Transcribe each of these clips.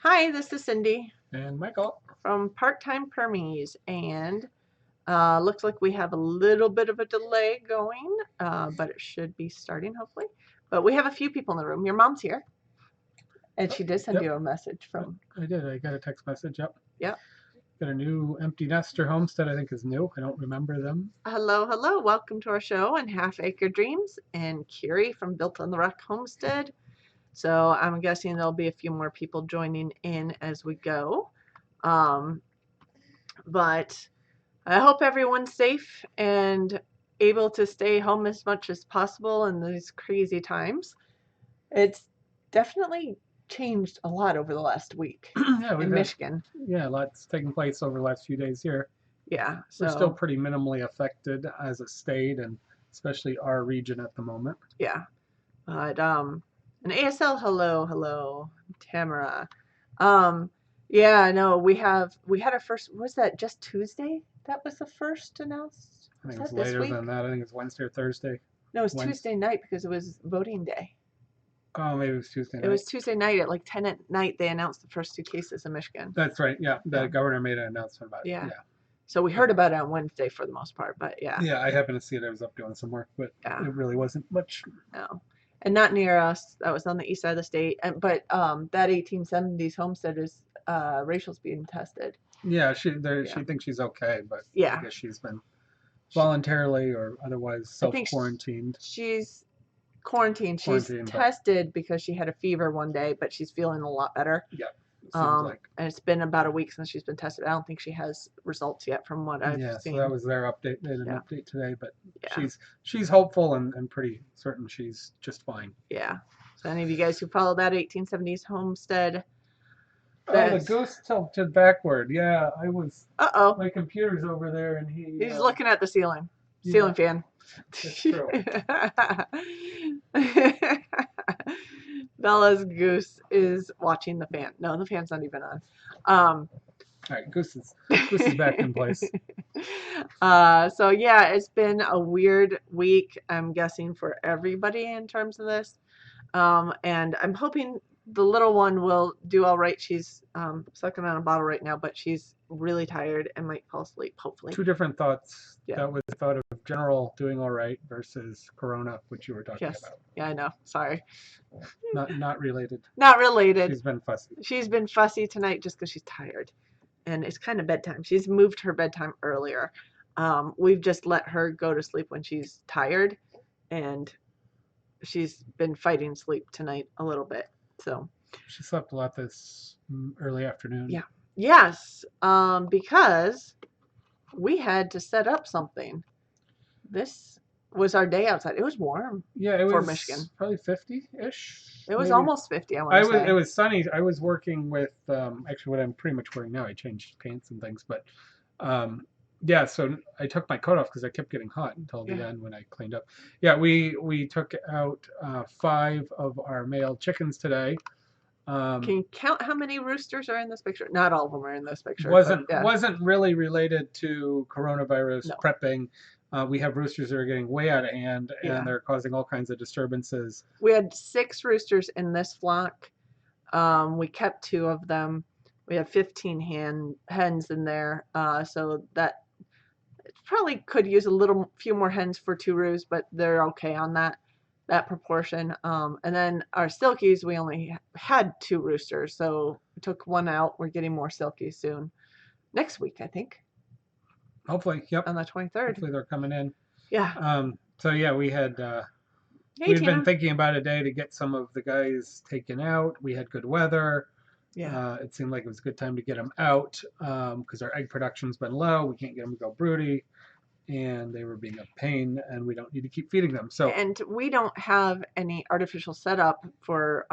Hi, this is Cindy And Michael. from Part-Time Permies, and looks like we have a little bit of a delay going, but it should be starting hopefully. But we have a few people in the room. Your mom's here, and she did send Yep, you a message from. I did. I got a text message. Yep. Yep. Got a new empty nester homestead. I think is new. I don't remember them. Hello, hello. Welcome to our show and Half Acre Dreams, and Kiri from Built on the Rock Homestead. So I'm guessing there'll be a few more people joining in as we go. But I hope everyone's safe and able to stay home as much as possible in these crazy times. It's definitely changed a lot over the last week Yeah, we've in had Michigan. lots taking place over the last few days here. Yeah, We're still so pretty minimally affected as a state, and especially our region at the moment. yeah. But and ASL, hello, Tamara. Um yeah, no, we had our first, was that just Tuesday? That was the first announced? I Was think it's that this later week? than that. I think it's Wednesday or Thursday. No, it was Wednesday. Tuesday night because it was voting day. Oh, maybe it was Tuesday It night. was Tuesday night at like 10 at night. They announced the first two cases in Michigan. That's right. Yeah, the Yeah. governor made an announcement about it. Yeah. Yeah. So we heard about it on Wednesday for the most part, but yeah. Yeah, I happened to see it. I was up doing some work, but Yeah. it really wasn't much. No. And not near us. That was on the east side of the state. And but that 1870s homestead is Rachel's being tested. Yeah, she Yeah. thinks she's okay, but Yeah. I guess she's been voluntarily or otherwise I think self-quarantined. she's quarantined. She's Quarantined, but tested because she had a fever one day, but she's feeling a lot better. yeah, it seems like. And it's been about a week since she's been tested. I don't think she has results yet from what I've Yeah, seen. so that was their update. They had an Yeah. update today, but Yeah. she's hopeful and pretty certain she's just fine. Yeah. So any of you guys who follow that 1870s homestead, Oh, the that's goose tilted backward. Yeah, I was. uh-oh. My computer's over there, and He's looking at the ceiling. Yeah, Ceiling fan. that's true. Bella's goose is watching the fan. No, the fan's not even on. All right, goose is back in place. So yeah, it's been a weird week, I'm guessing, for everybody in terms of this. And I'm hoping the little one will do all right. She's sucking on a bottle right now, but she's really tired and might fall asleep, hopefully. Two different thoughts. Yeah. That was the thought of general doing all right versus corona, which you were talking Yes. about. Yeah, I know. Sorry. Not related. Not related. She's been fussy. She's been fussy tonight just because she's tired. And it's kind of bedtime. She's moved her bedtime earlier. We've just let her go to sleep when she's tired. And she's been fighting sleep tonight a little bit. So She slept a lot this early afternoon. yeah. Yes. Because we had to set up something. This was our day outside. It was warm. Yeah, it for was Michigan. probably 50-ish. It was maybe. almost 50, I want to say. It was sunny. I was working with actually what I'm pretty much wearing now. I changed pants and things, but yeah. So I took my coat off because I kept getting hot until the end when I cleaned up. Yeah, we took out 5 of our male chickens today. Can you count how many roosters are in this picture? Not all of them are in this picture. Wasn't really related to coronavirus No. prepping. We have roosters that are getting way out of hand, and Yeah. they're causing all kinds of disturbances. We had 6 roosters in this flock. We kept 2 of them. We have 15 hens in there, so that probably could use a few more hens for 2 roos, but they're okay on that proportion. And then our silkies, we only had 2 roosters, so we took 1 out. We're getting more silkies soon. Next week, I think. Hopefully, yep. On the 23rd. Hopefully they're coming in. Yeah. So yeah, we had we've been thinking about a day to get some of the guys taken out. We had good weather. Yeah. It seemed like it was a good time to get them out because our egg production's been low. We can't get them to go broody, and they were being a pain, and we don't need to keep feeding them. So and we don't have any artificial setup for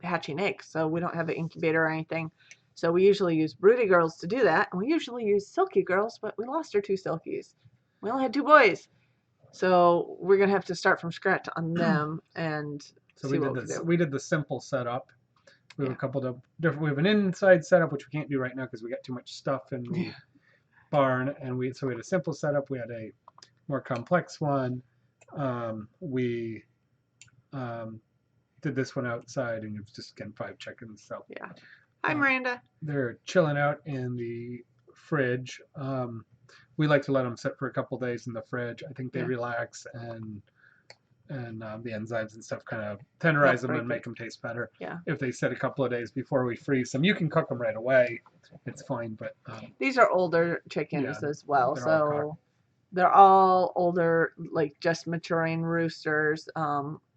hatching eggs, so we don't have an incubator or anything. So we usually use broody girls to do that, and we usually use silky girls, but we lost our 2 silkies. We only had 2 boys, so we're gonna have to start from scratch on them and so see what we do. We did the simple setup. We have a couple of different. We have an inside setup which we can't do right now because we got too much stuff in the barn, and we had a simple setup. We had a more complex one. We did this one outside, and it was just again 5 chickens. So yeah, Hi, Miranda. They're chilling out in the fridge. We like to let them sit for a couple days in the fridge. I think they Yeah. relax and the enzymes and stuff kind of tenderize Help them and break make it. them taste better. Yeah. If they sit a couple of days before we freeze them, you can cook them right away. It's fine, but These are older yeah, chickens as well, they're all cocked. so they're all older, like just maturing roosters.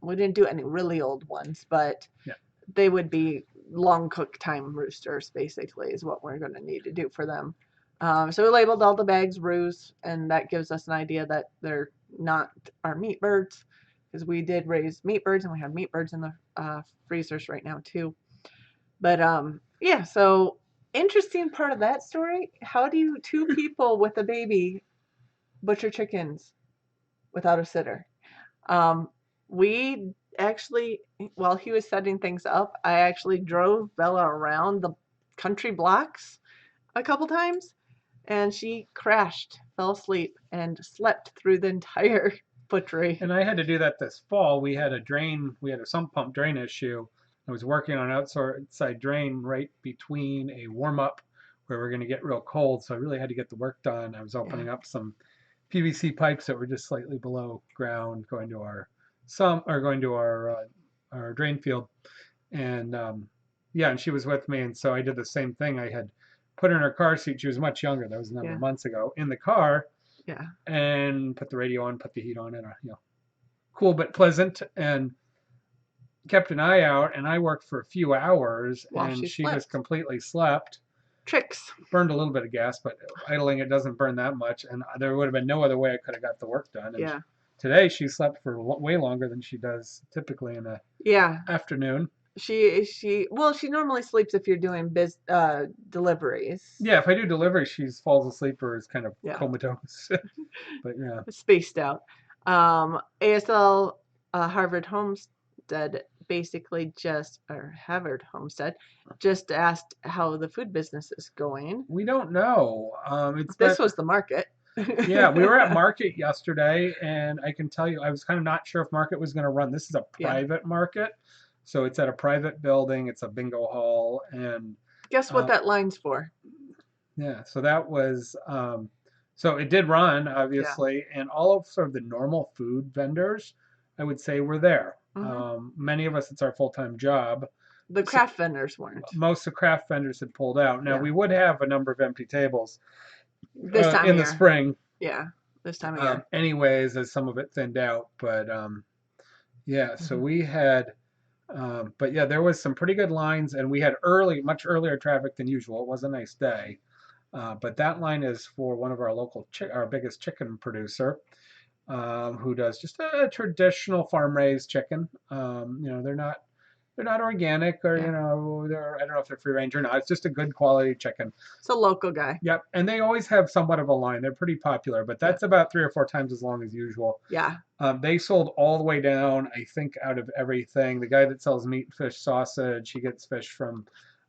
We didn't do any really old ones, but Yeah. they would be long cook time roosters, basically, is what we're going to need to do for them. So we labeled all the bags roos, and that gives us an idea that they're not our meat birds, because we did raise meat birds, and we have meat birds in the freezers right now too. But yeah, so interesting part of that story. How do you two people with a baby butcher chickens without a sitter? We actually, while he was setting things up, I actually drove Bella around the country blocks a couple times, and she crashed, fell asleep, and slept through the entire butchery. And I had to do that this fall. We had a sump pump drain issue. I was working on an outside drain right between a warm up where we're going to get real cold. So I really had to get the work done. I was Yeah, opening up some PVC pipes that were just slightly below ground going to our sump or going to our drain field. And yeah, and she was with me. And so I did the same thing. I had put her in her car seat. She was much younger. That was a number yeah, of months ago in the car yeah. and put the radio on, put the heat on, and cool but pleasant, and kept an eye out. And I worked for a few hours, While and she she just slept. completely slept. Tricks. Burned a little bit of gas, but idling it doesn't burn that much. And there would have been no other way I could have got the work done. And Yeah, today she slept for way longer than she does typically in the yeah. afternoon. She normally sleeps if you're doing deliveries. Yeah, if I do delivery, she falls asleep or is kind of Yeah, comatose. But yeah, spaced out. ASL Harvard Homestead basically just, or Harvard Homestead, just asked how the food business is going. we don't know. It's been This was the market. Yeah, we were at market yesterday, and I can tell you, I was kind of not sure if market was going to run. This is a Yeah. private market, so it's at a private building. It's a bingo hall, and Guess what uh, that line's for? yeah, so that was so it did run Yeah. obviously, and all of sort of the normal food vendors, I would say, were there. Hmm. Many of us, it's our full-time job. The So craft vendors weren't. most of the craft vendors had pulled out. Now Yeah. we would have a number of empty tables This time in of the year. spring, Yeah. This time of year. anyways, as some of it thinned out. But yeah, so Hmm. we had, but yeah, there was some pretty good lines, and we had much earlier traffic than usual. It was a nice day. But that line is for one of our our biggest chicken producer, who does just a traditional farm raised chicken. They're not organic or Yeah. I don't know if they're free range or not. It's just a good quality chicken. It's a local guy. Yep, and they always have somewhat of a line. They're pretty popular, but Yeah. that's about 3 or 4 times as long as usual. Yeah. They sold all the way down, I think, out of everything. The guy that sells meat, fish, sausage, he gets fish from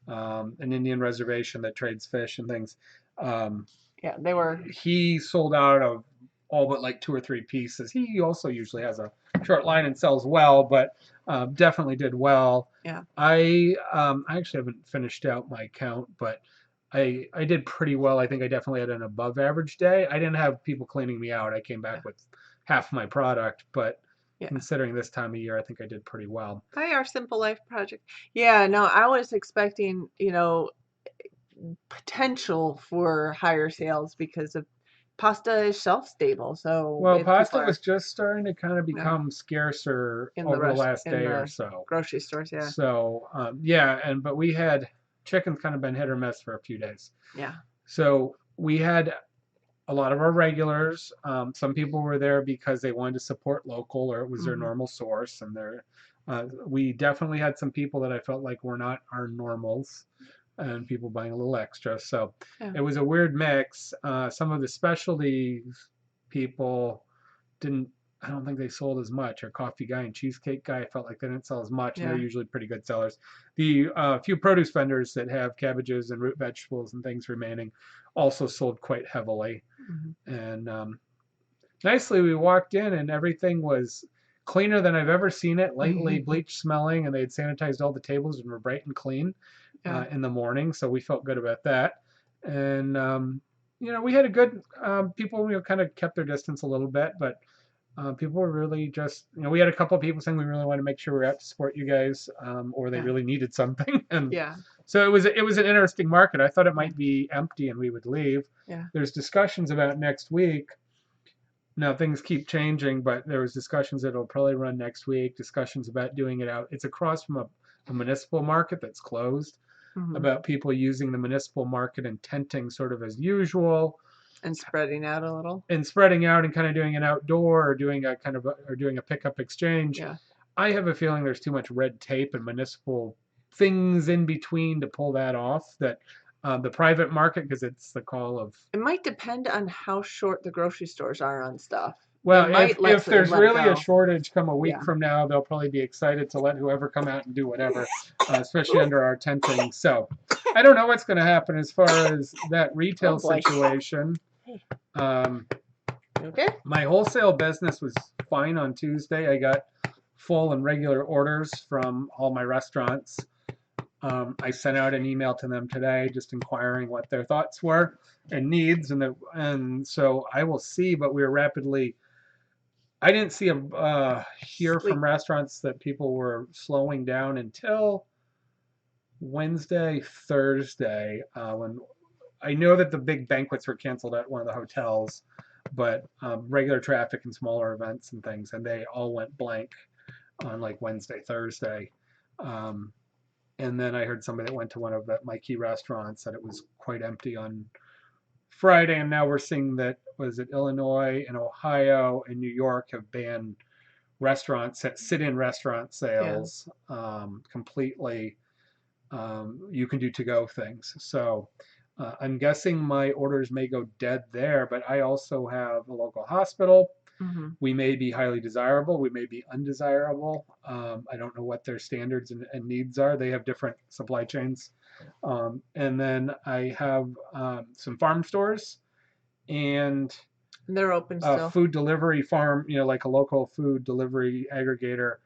an Indian reservation that trades fish and things. Um, Yeah. They were. he sold out of all but like 2 or 3 pieces. He also usually has a short line and sells well, but definitely did well. Yeah. I actually haven't finished out my count, but I did pretty well. I think I definitely had an above average day. I didn't have people cleaning me out. I came Yeah. back with half my product, but Yeah. considering this time of year, I think I did pretty well. Hi, our Simple Life project. Yeah. No, I was expecting, potential for higher sales because of pasta is shelf stable. So Well, if people pasta are, was just starting to kind of yeah, become scarcer in the over the rush last in day or the so. grocery stores, yeah. So yeah, but we had chicken's kind of been hit or miss for a few days. Yeah. So we had a lot of our regulars. Some people were there because they wanted to support local, or it was their Hmm. normal source. And we definitely had some people that I felt like were not our normals, and people buying a little extra. So Yeah. it was a weird mix. Some of the specialty people didn't. I don't think they sold as much. Our coffee guy and cheesecake guy, I felt like they didn't sell as much, and they're Yeah. usually pretty good sellers. The few produce vendors that have cabbages and root vegetables and things remaining also sold quite heavily. Hmm. And nicely, we walked in and everything was cleaner than I've ever seen it, lightly bleach smelling, and they had sanitized all the tables and were bright and clean Yeah. in the morning. So we felt good about that. And, we had a good, people, kind of kept their distance a little bit, but people were really just, we had a couple of people saying we really want to make sure we're out to support you guys, or they Yeah. really needed something. And Yeah. so it was an interesting market. I thought it Yeah. might be empty and we would leave. Yeah. There's discussions about next week. Now things keep changing, but there was discussions that it'll probably run next week. Discussions about doing it out. It's across from a municipal market that's closed. Hmm. About people using the municipal market and tenting sort of as usual, And spreading out a little. and spreading out and kind of doing an outdoor or doing a pickup exchange. Yeah. I have a feeling there's too much red tape and municipal things in between to pull that off. That the private market, because it's the call of. It might depend on how short the grocery stores are on stuff. They Well, might if there's let it really a go. shortage come a week Yeah. from now, they'll probably be excited to let whoever come out and do whatever, especially under our tenting. So I don't know what's going to happen as far as that retail Oh boy. situation. Um, Okay. My wholesale business was fine on Tuesday. I got full and regular orders from all my restaurants. I sent out an email to them today, just inquiring what their thoughts were and needs, and so I will see. But we're rapidly. I didn't see hear from restaurants that people were slowing down until Wednesday, Thursday, when I know that the big banquets were canceled at one of the hotels, but regular traffic and smaller events and things, and they all went blank on like Wednesday, Thursday. Um, and then I heard somebody that went to one of my key restaurants that it was quite empty on Friday, and now we're seeing that was it Illinois and Ohio and New York have banned restaurants that sit-in restaurant sales completely. You can do to-go things. So I'm guessing my orders may go dead there, but I also have a local hospital. Mm-hmm. We may be highly desirable. We may be undesirable. I don't know what their standards and needs are. They have different supply chains. And then I have some farm stores and they're open a still. food delivery farm, like a local food delivery aggregator.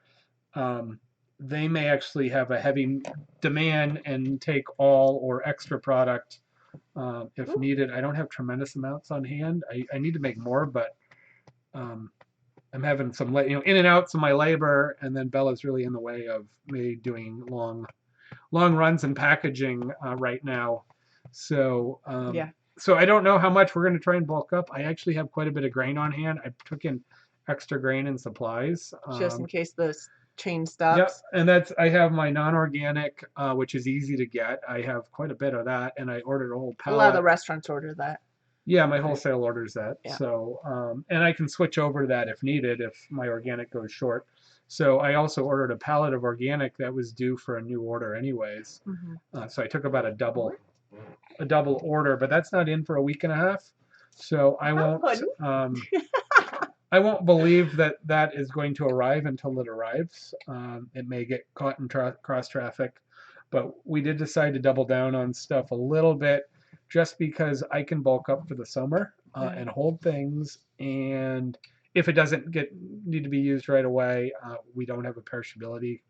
They may actually have a heavy demand and take all or extra product if needed. I don't have tremendous amounts on hand. I need to make more, but I'm having some in and outs of my labor, and then Bella's really in the way of me doing long runs and packaging right now. So Yeah. so I don't know how much we're going to try and bulk up. I actually have quite a bit of grain on hand. I took in extra grain and supplies. Just in case the chain Yep, stops. and I have my non-organic, which is easy to get. I have quite a bit of that, and I ordered a whole A lot of the pallet. restaurants order that. Yeah, my wholesale orders that. Yeah. So, and I can switch over to that if needed, if my organic goes short. So I also ordered a pallet of organic that was due for a new order anyways. Mm-hmm. So I took about a double order, but that's not in for a week and a half. So I won't believe that that is going to arrive until it arrives. It may get caught in cross traffic, but we did decide to double down on stuff a little bit just because I can bulk up for the summer and hold things. And if it doesn't need to be used right away, we don't have a perishability.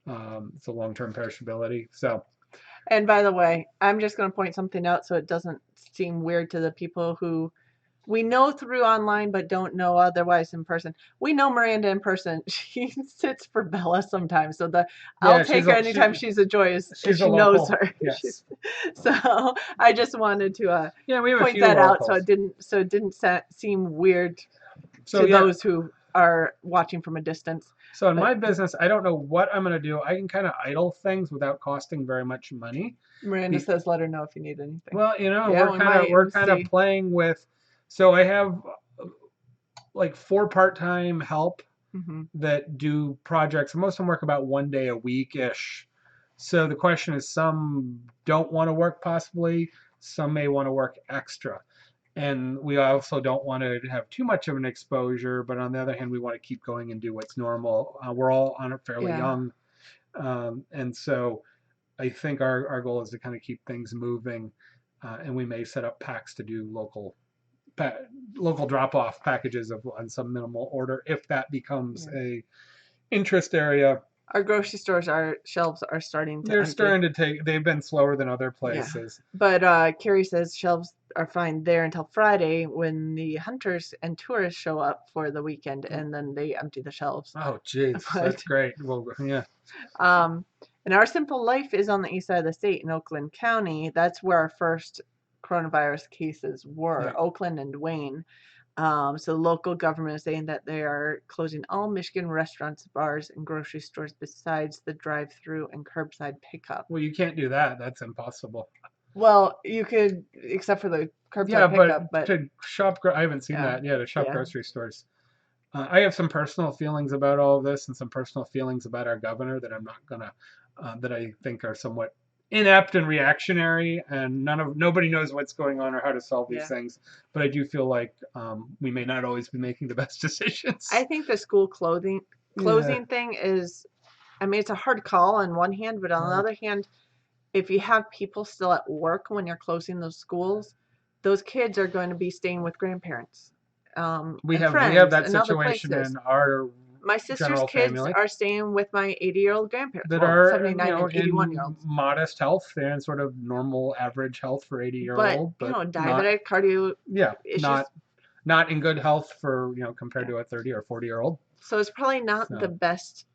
It's a long-term perishability. So. And by the way, I'm just going to point something out so it doesn't seem weird to the people who we know through online but don't know otherwise in person. We know Miranda in person. She sits for Bella sometimes, so I'll take her anytime she's a joy if she knows her. Yes. So I just wanted to we have point that out so it didn't seem weird to those who are watching from a distance. So in my business, I don't know what I'm going to do. I can kind of idle things without costing very much money. Miranda says, "Let her know if you need anything." Well, we're kind of playing with. So I have like 4 part-time help that do projects. Most of them work about 1 day a week-ish. So the question is, some don't want to work possibly. Some may want to work extra. And we also don't want to have too much of an exposure, but on the other hand, we want to keep going and do what's normal. We're all on it fairly young. And so I think our goal is to kind of keep things moving. And we may set up packs to do local local drop-off packages of on some minimal order if that becomes Yeah. a interest area. Our grocery stores, our shelves are starting to They're empty. starting to take. They've been slower than other Yeah. places. But Carrie says shelves are fine there until Friday when the hunters and tourists show up for the weekend and then they empty the shelves. Oh, geez, But that's great. Well, yeah. um, and Our Simple Life is on the east side of the state in Oakland County. That's where our first coronavirus cases were, Right. Oakland and Wayne. So the local government is saying that they are closing all Michigan restaurants, bars, and grocery stores besides the drive-through and curbside pickup. Well, you can't do that. That's impossible. Well, you could, except for the Yeah, curbside but pickup, but to shop, I haven't seen yeah, that. Yeah, to shop yeah. grocery stores. I have some personal feelings about all of this, and some personal feelings about our governor that I'm not gonna, that I think are somewhat inept and reactionary, and nobody knows what's going on or how to solve these Yeah. things. But I do feel like we may not always be making the best decisions. I think the school closing Yeah. thing is, I mean, it's a hard call on one hand, but on the other hand, if you have people still at work when you're closing those schools, those kids are going to be staying with grandparents, We and have friends that and other situation places. in our My sister's general kids family are staying with my 80-year-old grandparents. that Well, are 79 and in 81-year-olds. modest health. They're in sort of normal average health for 80-year But, old, you but know, not diabetic, cardio yeah, issues. not in good health for compared Yeah. to a 30 or 40-year-old. So it's probably not the So best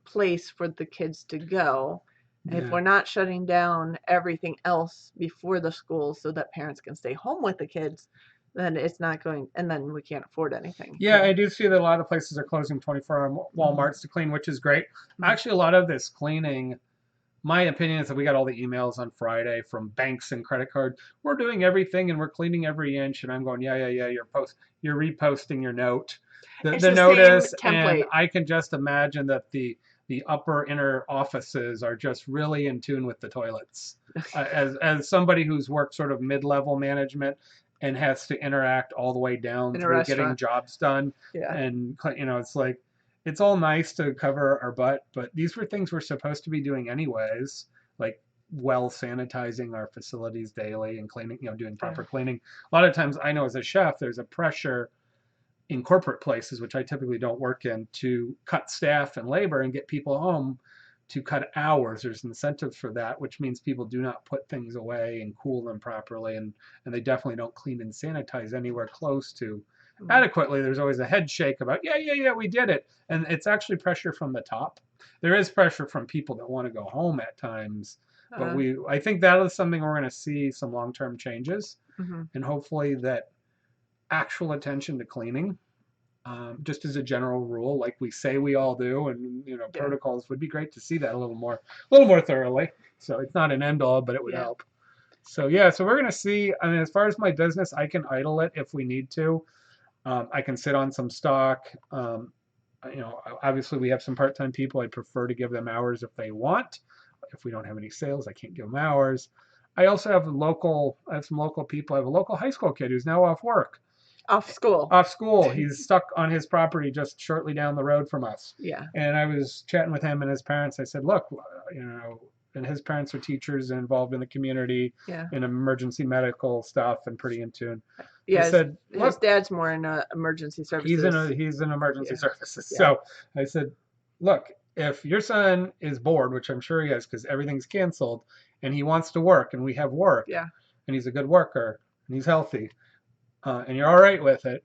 place for the kids to go if yeah. we're not shutting down everything else before the school so that parents can stay home with the kids, then it's not going, and then we can't afford anything. Yeah, I do see that a lot of places are closing 24-hour Walmarts to clean, which is great. Actually, a lot of this cleaning, my opinion is that we got all the emails on Friday from banks and credit cards. We're doing everything and we're cleaning every inch. And I'm going, yeah, yeah, yeah. You're reposting your note, It's the the same notice, and template. I can just imagine that the upper inner offices are just really in tune with the toilets. As somebody who's worked sort of mid-level management and has to interact all the way down In a through getting restaurant. jobs done, Yeah. and it's like it's all nice to cover our butt, but these were things we're supposed to be doing anyways, like well sanitizing our facilities daily and cleaning, doing proper Yeah. cleaning. A lot of times I know as a chef, there's a pressure in corporate places, which I typically don't work in, to cut staff and labor and get people home to cut hours. There's incentives for that, which means people do not put things away and cool them properly, and they definitely don't clean and sanitize anywhere close to adequately. There's always a head shake about, yeah, yeah, yeah, we did it. And it's actually pressure from the top. There is pressure from people that want to go home at times, but I think that is something we're going to see some long-term changes, and hopefully that actual attention to cleaning, just as a general rule, like we say we all do, and protocols would be great to see that a little more thoroughly. So it's not an end all, but it would help. So yeah, so we're gonna see. I mean, as far as my business, I can idle it if we need to. I can sit on some stock. Obviously we have some part-time people. I prefer to give them hours if they want. If we don't have any sales, I can't give them hours. I also have some local people. I have a local high school kid who's now off work. Off school. Off school. He's stuck on his property just shortly down the road from us. Yeah. And I was chatting with him and his parents. I said, look, and his parents are teachers and involved in the community, in emergency medical stuff and pretty in tune. Yeah, I said, look, his dad's more in emergency services. He's in emergency services. Yeah. So I said, look, if your son is bored, which I'm sure he is because everything's canceled, and he wants to work and we have work, and he's a good worker and he's healthy, and you're all right with it,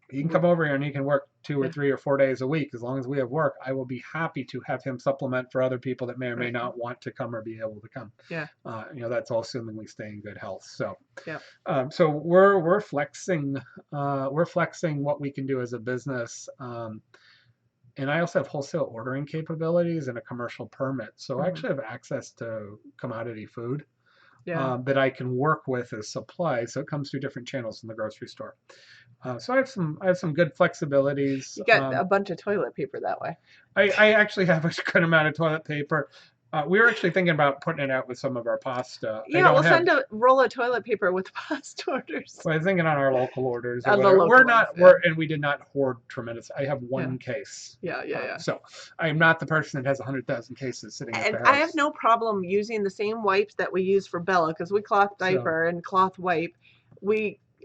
he can come over here and he can work 2 or 3 or 4 days a week. As long as we have work, I will be happy to have him supplement for other people that may or may not want to come or be able to come. Yeah. That's all assuming we stay in good health. So, so we're flexing what we can do as a business. And I also have wholesale ordering capabilities and a commercial permit. So I actually have access to commodity food. That I can work with as supply, so it comes through different channels in the grocery store. So I have some good flexibilities. You got a bunch of toilet paper that way. I actually have a good amount of toilet paper. We were actually thinking about putting it out with some of our pasta. Yeah, we'll send a roll of toilet paper with pasta orders. So I was thinking on our local orders. And we did not hoard tremendous. I have one case. Yeah. So I am not the person that has 100,000 cases sitting at the house. I have no problem using the same wipes that we use for Bella because we cloth diaper and cloth wipe.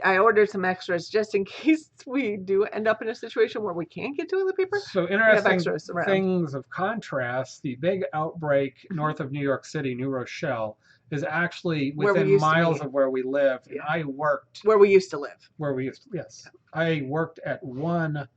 I ordered some extras just in case we do end up in a situation where we can't get toilet paper. So We have interesting extras around. things of contrast. The big outbreak north of New York City, New Rochelle, is actually Where we within used to miles be. of where we live. And Yeah. I worked Where we used to live. where we used to, yes. I worked at one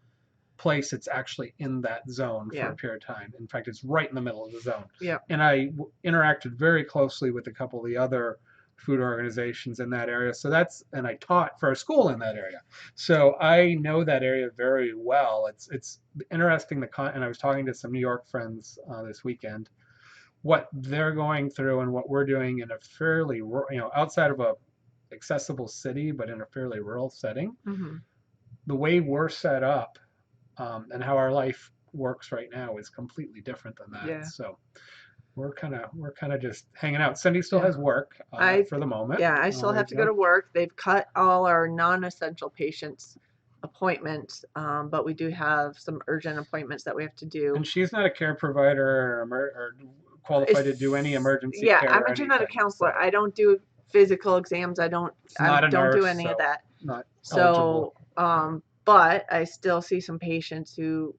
place that's actually in that zone for Yeah. a period of time. In fact, it's right in the middle of the zone. Yeah. And I interacted very closely with a couple of the other food organizations in that area. So and I taught for a school in that area. So I know that area very well. It's interesting, and I was talking to some New York friends this weekend, what they're going through and what we're doing in a fairly, outside of a accessible city, but in a fairly rural setting. Mm-hmm. The way we're set up and how our life works right now is completely different than that. Yeah. So we're kind of just hanging out. Cindy still has work for the moment. Yeah, I still have to go to work. They've cut all our non-essential patients appointments, but we do have some urgent appointments that we have to do. And she's not a care provider or qualified to do any emergency care. Yeah, I'm a genetic counselor. I don't do physical exams. I don't do any of that. Not eligible. But I still see some patients who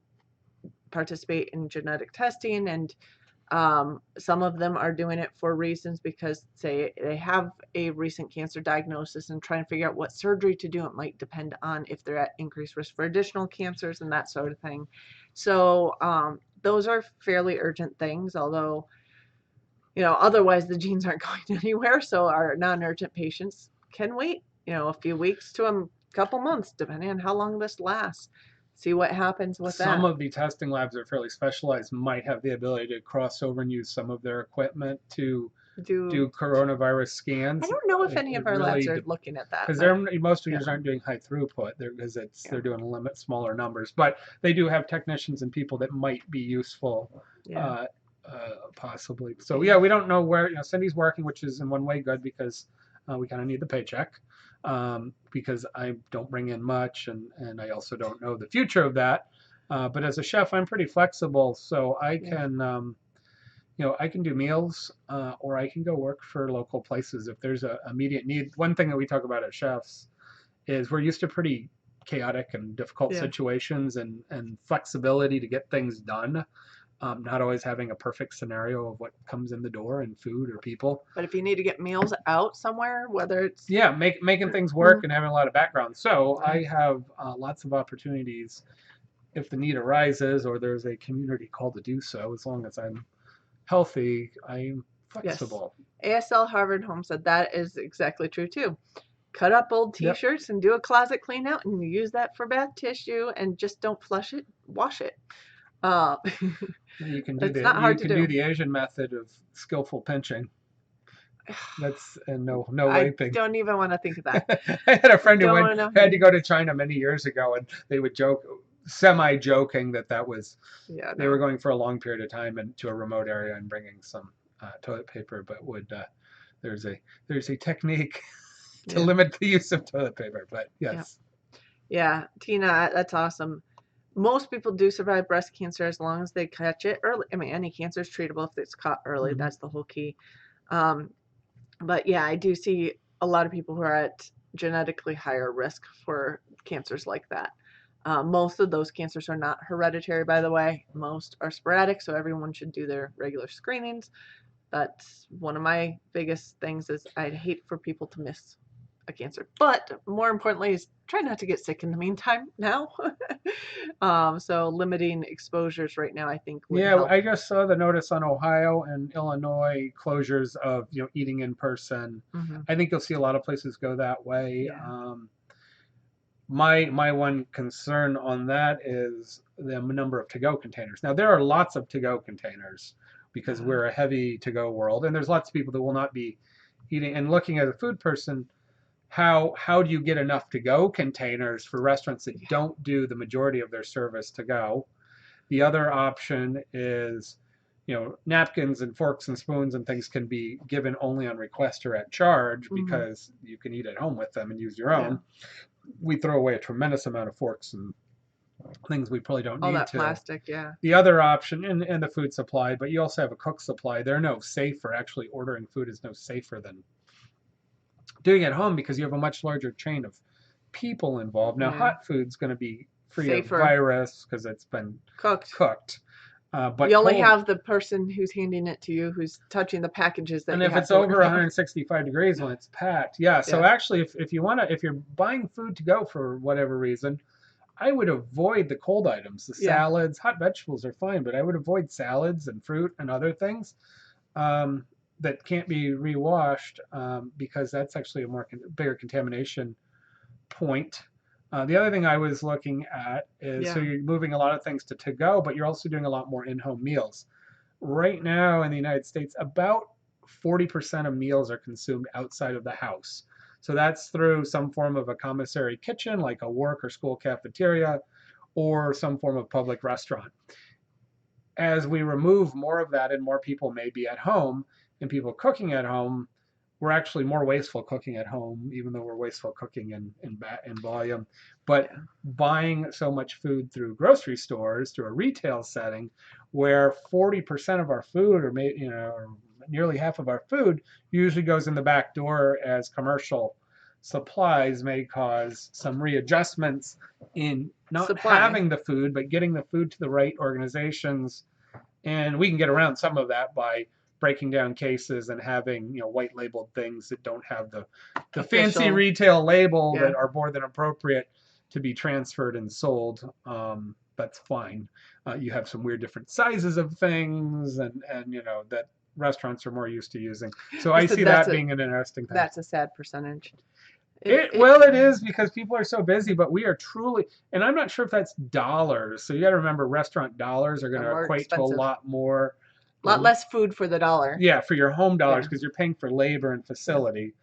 participate in genetic testing, and some of them are doing it for reasons because, say, they have a recent cancer diagnosis and trying to figure out what surgery to do. It might depend on if they're at increased risk for additional cancers and that sort of thing. So those are fairly urgent things, although, otherwise the genes aren't going anywhere. So our non-urgent patients can wait, a few weeks to a couple months, depending on how long this lasts. See what happens with that. Some of the testing labs that are fairly specialized might have the ability to cross over and use some of their equipment to do coronavirus scans. I don't know if any of our labs are looking at that. Because most users aren't doing high throughput because they're doing smaller numbers. But they do have technicians and people that might be useful, possibly. So yeah, we don't know where. Cindy's working, which is in one way good because we kind of need the paycheck. Because I don't bring in much, and I also don't know the future of that. But as a chef, I'm pretty flexible, so I can, I can do meals, or I can go work for local places if there's a immediate need. One thing that we talk about as chefs is we're used to pretty chaotic and difficult situations, and flexibility to get things done. Not always having a perfect scenario of what comes in the door and food or people. But if you need to get meals out somewhere, whether it's making things work and having a lot of background. So I have lots of opportunities if the need arises or there's a community call to do so. As long as I'm healthy, I'm flexible. Yes. ASL Harvard Home said that is exactly true too. Cut up old T-shirts and do a closet clean out, and you use that for bath tissue, and just don't flush it, wash it. You can do the Asian method of skillful pinching. That's no raping. I don't even want to think of that. I had a friend who had to go to China many years ago, and they would joke, semi-joking, that was they were going for a long period of time into a remote area and bringing some toilet paper, but there's a technique to limit the use of toilet paper. But yes. Yeah, Tina, that's awesome. Most people do survive breast cancer as long as they catch it early. I mean, any cancer is treatable if it's caught early. Mm-hmm. That's the whole key. But yeah, I do see a lot of people who are at genetically higher risk for cancers like that. Most of those cancers are not hereditary, by the way. Most are sporadic, so everyone should do their regular screenings. But one of my biggest things is I'd hate for people to miss a cancer. But more importantly is try not to get sick in the meantime now. So limiting exposures right now, I think, would help. I just saw the notice on Ohio and Illinois closures of eating in person. Mm-hmm. I think you'll see a lot of places go that way. Yeah. My one concern on that is the number of to-go containers. Now there are lots of to-go containers because we're a heavy to-go world, and there's lots of people that will not be eating. And looking at a food person, how do you get enough to-go containers for restaurants that don't do the majority of their service to go? The other option is, napkins and forks and spoons and things can be given only on request or at charge because you can eat at home with them and use your own. We throw away a tremendous amount of forks and things we probably don't need to. All that plastic, The other option, and the food supply, but you also have a cook supply. They're no safer. Actually, ordering food is no safer than doing it at home because you have a much larger chain of people involved. Now, Yeah. hot food's going to be free of Safer. virus because it's been Cooked. cooked. But You only cold, have the person who's handing it to you who's touching the packages that and you if have it's to worry over about. 165 degrees when it's packed, yeah. So Yeah. actually, if you want to, if you're buying food to go for whatever reason, I would avoid the cold items. The Yeah. salads, hot vegetables are fine, but I would avoid salads and fruit and other things that can't be rewashed because that's actually a bigger contamination point. The other thing I was looking at is so Yeah. you're moving a lot of things to go, but you're also doing a lot more in-home meals. Right now in the United States, about 40% of meals are consumed outside of the house. So that's through some form of a commissary kitchen, like a work or school cafeteria, or some form of public restaurant. As we remove more of that and more people may be at home and people cooking at home, we're actually more wasteful cooking at home, even though we're wasteful cooking in volume. But Yeah. buying so much food through grocery stores, through a retail setting, where 40% of our food, or or nearly half of our food, usually goes in the back door as commercial supplies, may cause some readjustments in not Supply. having the food, but getting the food to the right organizations. And we can get around some of that by breaking down cases and having white labeled things that don't have the fancy Official. retail label Yeah. that are more than appropriate to be transferred and sold. That's fine. You have some weird different sizes of things, and that restaurants are more used to using. So I see That's that being an interesting thing. a sad percentage. Well, it is because people are so busy, but we are truly, and I'm not sure if that's dollars. So you got to remember, restaurant dollars are going are to more equate to a expensive. lot more. A lot less food for the dollar. Yeah, for your home dollars Yeah. because you're paying for labor and facility.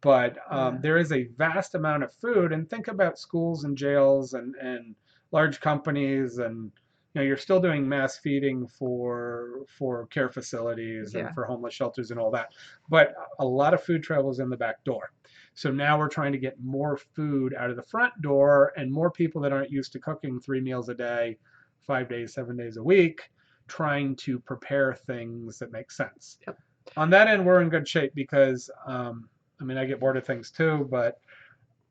But Yeah. there is a vast amount of food, and think about schools and jails and large companies, and you're still doing mass feeding for care facilities and Yeah. for homeless shelters and all that. But a lot of food travels in the back door. So now we're trying to get more food out of the front door, and more people that aren't used to cooking 3 meals a day, 5 days, 7 days a week, trying to prepare things that make sense. Yep. On that end, we're in good shape because I mean, I get bored of things too, but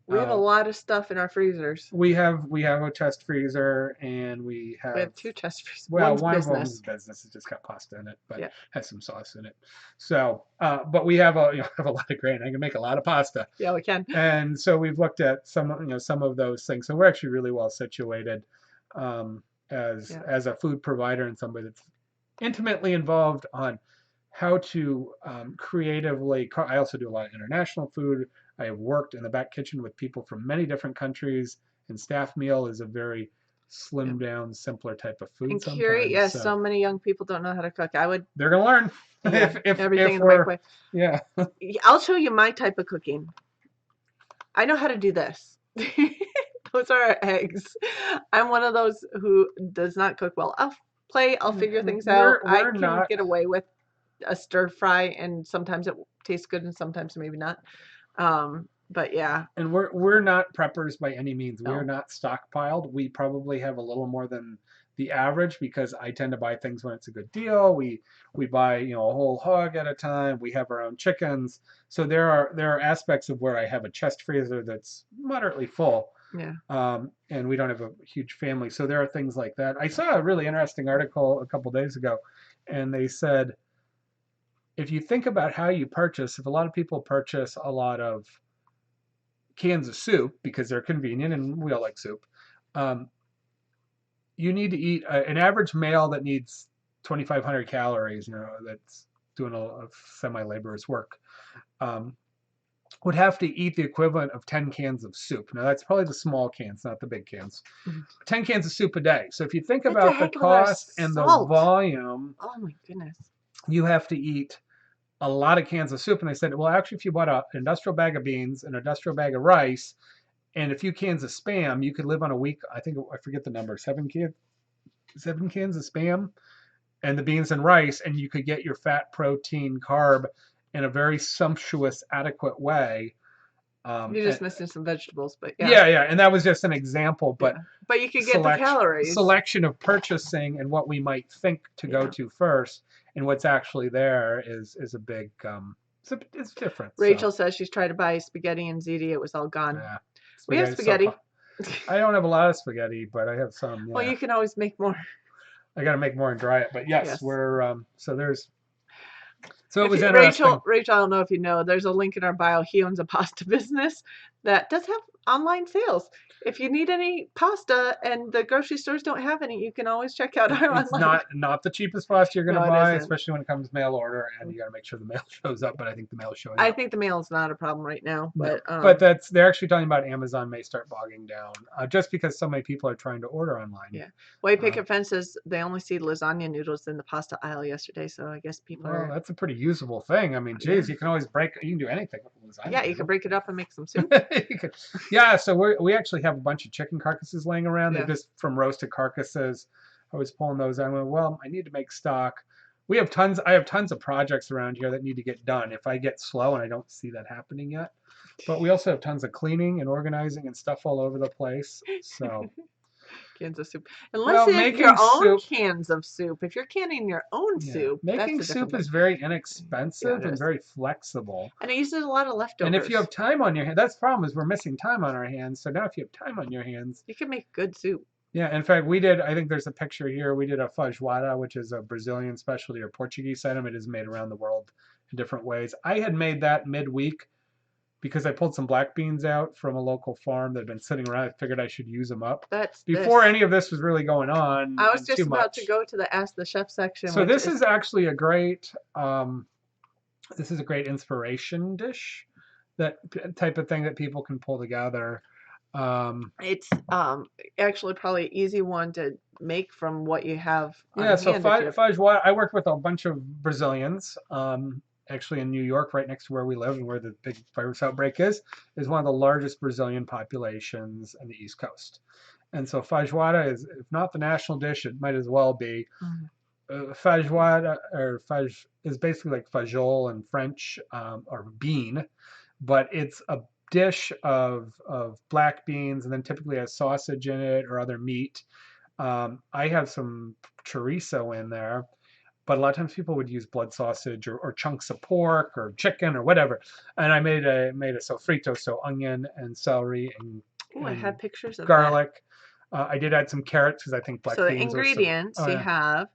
We have a lot of stuff in our freezers. we have a chest freezer, and we We have have 2 chest freezers. well, One's one of business. them's business. It's just got pasta in it, but Yeah. has some sauce in it. So, but we have have a lot of grain. I can make a lot of pasta. Yeah, we can. And so we've looked at some of those things. So we're actually really well situated as a food provider and somebody that's intimately involved on how to creatively. I also do a lot of international food. I have worked in the back kitchen with people from many different countries, and staff meal is a very slimmed down, simpler type of food. And Sometimes, Curie, yes, so many young people don't know how to cook. I would. They're gonna learn. Yeah, everything if in the we're microwave. yeah. I'll show you my type of cooking. I know how to do this. Those are eggs. I'm one of those who does not cook well. I'll figure things out. I can get away with a stir fry, and sometimes it tastes good and sometimes maybe not. But yeah. And we're not preppers by any means. No. We're not stockpiled. We probably have a little more than the average because I tend to buy things when it's a good deal. We buy a whole hog at a time. We have our own chickens. So there are aspects of where I have a chest freezer that's moderately full. Yeah. And we don't have a huge family. So there are things like that. I saw a really interesting article a couple days ago, and they said if you think about how you purchase, if a lot of people purchase a lot of cans of soup because they're convenient and we all like soup, you need to eat an average male that needs 2,500 calories, that's doing a semi-laborious work, would have to eat the equivalent of 10 cans of soup. Now that's probably the small cans, not the big cans. 10 cans of soup a day. So if you think about the cost and the volume, oh my goodness, you have to eat a lot of cans of soup. And they said, well, actually, if you bought an industrial bag of beans, an industrial bag of rice, and a few cans of Spam, you could live on a week. I forget the number, 7 cans of Spam, and the beans and rice, and you could get your fat, protein, carb in a very sumptuous, adequate way. You're just missing some vegetables, but yeah, and that was just an example. But you could get the calories. Selection of purchasing and what we might think to go to first, and what's actually there is a big. It's different. Rachel says she's tried to buy spaghetti and ziti. It was all gone. Yeah. We have spaghetti. I don't have a lot of spaghetti, but I have some. Well, Yeah, you can always make more. I got to make more and dry it. But yes, Yes. we're so there's so it If was you, interesting. Rachel, I don't know if you know, there's a link in our bio. He owns a pasta business that does have online sales. If you need any pasta and the grocery stores don't have any, you can always check out our It's online. not the cheapest pasta you're going to No, it buy, isn't. especially when it comes mail order, and you got to make sure the mail shows up. But I think the mail is showing I up. think the mail is not a problem right now, No, but but they're actually talking about Amazon may start bogging down just because so many people are trying to order online. yeah. White Uh, Picket Fence says they only see lasagna noodles in the pasta aisle yesterday, so I guess people well, are. that's a pretty usable thing. I mean, Yeah. geez, you can always you can do anything with a Yeah, lasagna you can noodle. break it up and make some soup. Yeah, so we actually have a bunch of chicken carcasses laying around. They're Yeah. just from roasted carcasses. I was pulling those out. I went, well, I need to make stock. We have tons. I have tons of projects around here that need to get done. If I get slow, and I don't see that happening yet, but we also have tons of cleaning and organizing and stuff all over the place. So, Cans of soup. Unless well, they have your making own soup. cans of soup. If you're canning your own Yeah, soup, that's making a different soup is thing. very Yeah, inexpensive it and is. very flexible. And it uses a lot of And if you leftovers. have time on your hands, that's the problem is we're missing time on our hands. So now if you have time on your hands, You can make good soup. yeah, in fact, we did, I think there's a picture here. We did a feijoada, which is a Brazilian specialty or Portuguese item. It is made around the world in different ways. I had made that midweek because I pulled some black beans out from a local farm that had been sitting around. I figured I should use them up That's before this. any of this was really going on I was and too just about to much. go to the Ask the Chef section, So which this is is actually a great this is a great inspiration dish, that type of thing that people can pull together. it's actually probably an easy one to make from what you have Yeah, on so hand if you have. feijoada, I worked with a bunch of Brazilians, actually in New York, right next to where we live and where the big virus outbreak is one of the largest Brazilian populations on the East Coast. And so feijoada is, if not the national dish, it might as well be. Mhm. Feijoada or feijoada is basically like fajol in French, or bean, but it's a dish of black beans and then typically has sausage in it or other meat. I have some chorizo in there, but a lot of times people would use blood sausage or chunks of pork or chicken or whatever. And I made a sofrito, so onion and celery Oh, I and had pictures of that. garlic. I did add some carrots because I think black So the beans are some. ingredients Oh you yeah. have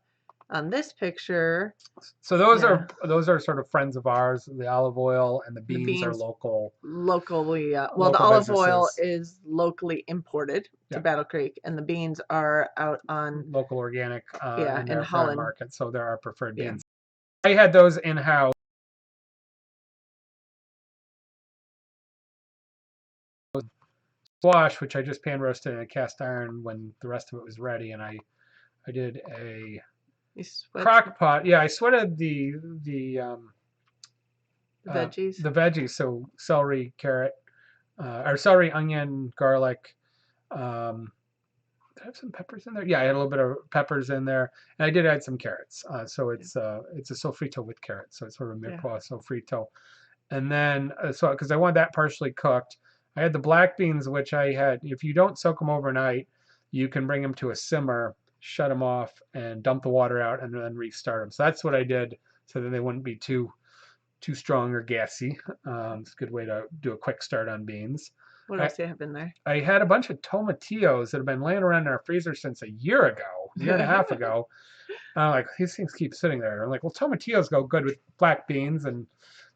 on this picture, So yeah, those are sort of friends of ours. The olive oil and the the beans are beans local locally, well, the local olive oil businesses. is locally imported to Yeah, Battle Creek, and the beans are out on, local organic yeah, in in their farm Holland. market. So they're our preferred Yeah. beans. I had those in house. Squash, which I just pan roasted in a cast iron when the rest of it was ready, and I did a You sweat crock pot. Yeah, I sweated veggies. the veggies, so celery, carrot, or celery, onion, garlic. Um, did I have some peppers in there? Yeah, I had a little bit of peppers in there, and I did add some carrots. So Yeah. it's a sofrito with carrots, so it's sort of a Yeah. mirepoix sofrito. And then so because I want that partially cooked, I had the black beans, which I had. If you don't soak them overnight, you can bring them to a simmer, shut them off, and dump the water out, and then restart them. So that's what I did, so that they wouldn't be too strong or gassy. It's a good way to do a quick start on beans. What I, else do you have in there? I had a bunch of tomatillos that have been laying around in our freezer since a year and a half ago. And I'm like, these things keep sitting there. I'm like, well, tomatillos go good with black beans. And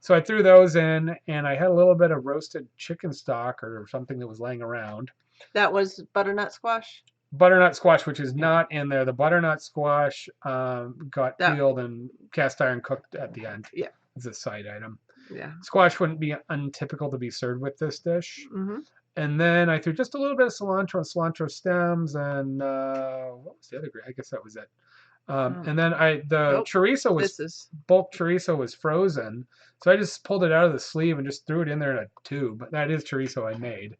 so I threw those in, and I had a little bit of roasted chicken stock or something that was laying around. That was butternut squash. Butternut squash, which is Yeah. not in there. The butternut squash got That, peeled and cast iron cooked at the end. yeah, It's a side item. yeah. Squash wouldn't be untypical to be served with this dish. Mm-hmm. And then I threw just a little bit of cilantro and cilantro stems, and what was the other green? I guess that was it. And then the Nope. chorizo was This is bulk chorizo was frozen, so I just pulled it out of the sleeve and just threw it in there in a tube. That is chorizo I made,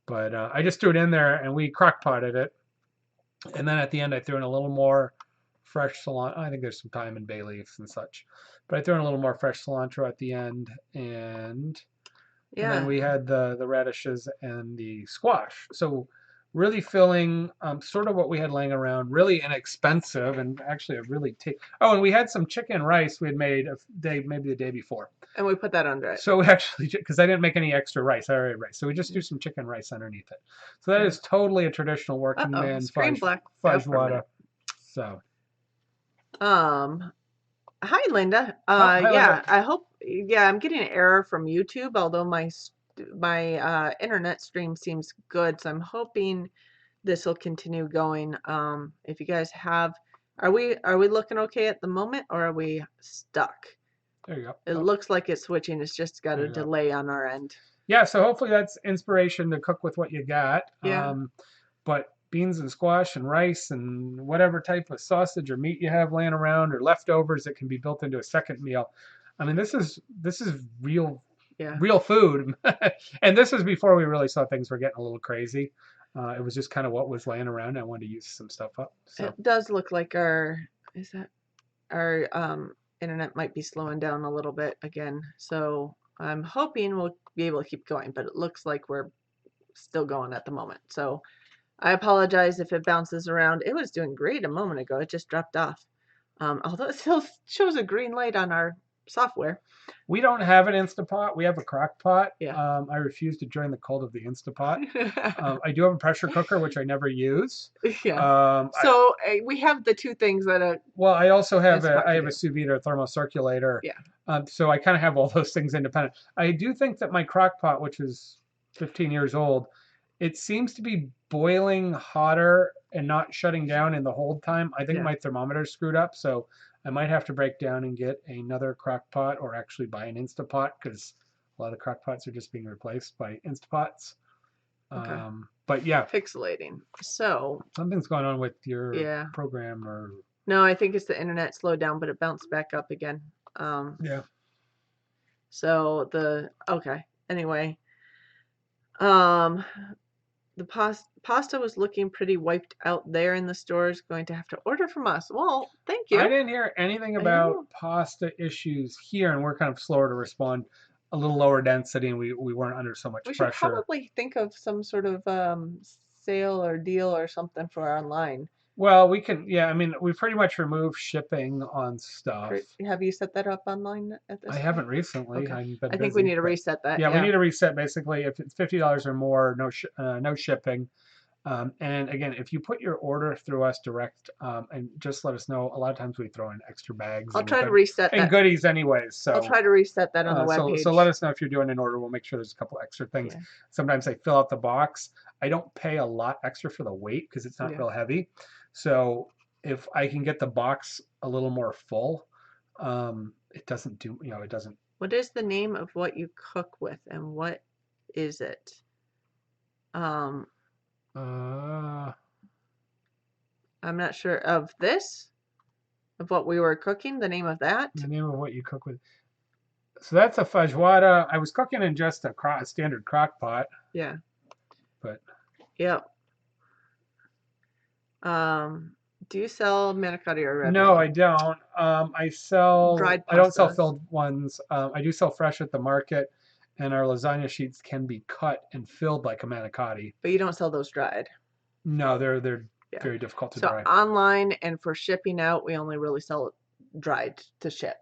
but I just threw it in there and we crock potted it. And then at the end I threw in a little more fresh cilantro. I think there's some thyme and bay leaves and such, but I threw in a little more fresh cilantro at the end, and then yeah. we had the radishes and the squash. So really filling, sort of what we had laying around, really inexpensive and actually a really oh, and we had some chicken rice we had made maybe the day before. And we put that under it. So we actually, because I didn't make any extra rice, I already had rice. So we just do some chicken rice underneath it. So that is totally a traditional working man Screen blacked out for a fajwada. minute. So. Hi Linda. Hi, Yeah, Linda. I hope. Yeah, I'm getting an error from YouTube, although my internet stream seems good, so I'm hoping this will continue going. If you guys have, are we looking okay at the moment, or are we stuck? There you go. It looks like it's switching. It's just got a delay on our end. Yeah, so hopefully that's inspiration to cook with what you got. Yeah. But beans and squash and rice and whatever type of sausage or meat you have laying around or leftovers that can be built into a second meal. I mean, this is real food. And this is before we really saw things were getting a little crazy. It was just kind of what was laying around. I wanted to use some stuff up. So. It does look like our internet might be slowing down a little bit again. So I'm hoping we'll be able to keep going, but it looks like we're still going at the moment. So I apologize if it bounces around. It was doing great a moment ago. It just dropped off. Although it still shows a green light on our software. We don't have an Instapot. We have a crock pot. Yeah. I refuse to join the cult of the Instapot. I do have a pressure cooker, which I never use. Yeah. So we have the two things that well, I also have a sous vide or thermocirculator. Yeah. So I kind of have all those things independent. I do think that my crock pot, which is 15 years old, it seems to be boiling hotter and not shutting down in the hold time. I think my thermometer's screwed up, so I might have to break down and get another crock pot or actually buy an Instapot because a lot of the crock pots are just being replaced by Instapots. Okay. But yeah. Pixelating. So. Something's going on with your program or. No, I think it's the internet slowed down, but it bounced back up again. Yeah. So okay. Anyway. The pasta was looking pretty wiped out there in the stores. Going to have to order from us. Well, thank you. I didn't hear anything about pasta issues here, and we're kind of slower to respond. A little lower density, and we weren't under so much pressure. We should probably think of some sort of sale or deal or something for online. Well, we can. Yeah, I mean, we pretty much removed shipping on stuff. Have you set that up online at this? I haven't recently. Okay. I think we need to reset that. Yeah, we need to reset. Basically, if it's $50 or more, no shipping. And again, if you put your order through us direct, and just let us know. A lot of times we throw in extra bags. I'll try to reset that. And goodies anyways. So I'll try to reset that on the webpage. So let us know if you're doing an order. We'll make sure there's a couple extra things. Yeah. Sometimes I fill out the box. I don't pay a lot extra for the weight because it's not real heavy. So if I can get the box a little more full, it doesn't do, it doesn't. What is the name of what you cook with and what is it? I'm not sure of this, of what we were cooking, the name of that. The name of what you cook with. So that's a fajwada. I was cooking in just a standard crock pot. Yeah. But. Yep. Do you sell manicotti or red? No, I don't. I sell dried pastas. I don't sell filled ones. I do sell fresh at the market, and our lasagna sheets can be cut and filled like a manicotti. But you don't sell those dried. No, they're very difficult to dry. So online and for shipping out, we only really sell it dried to ship.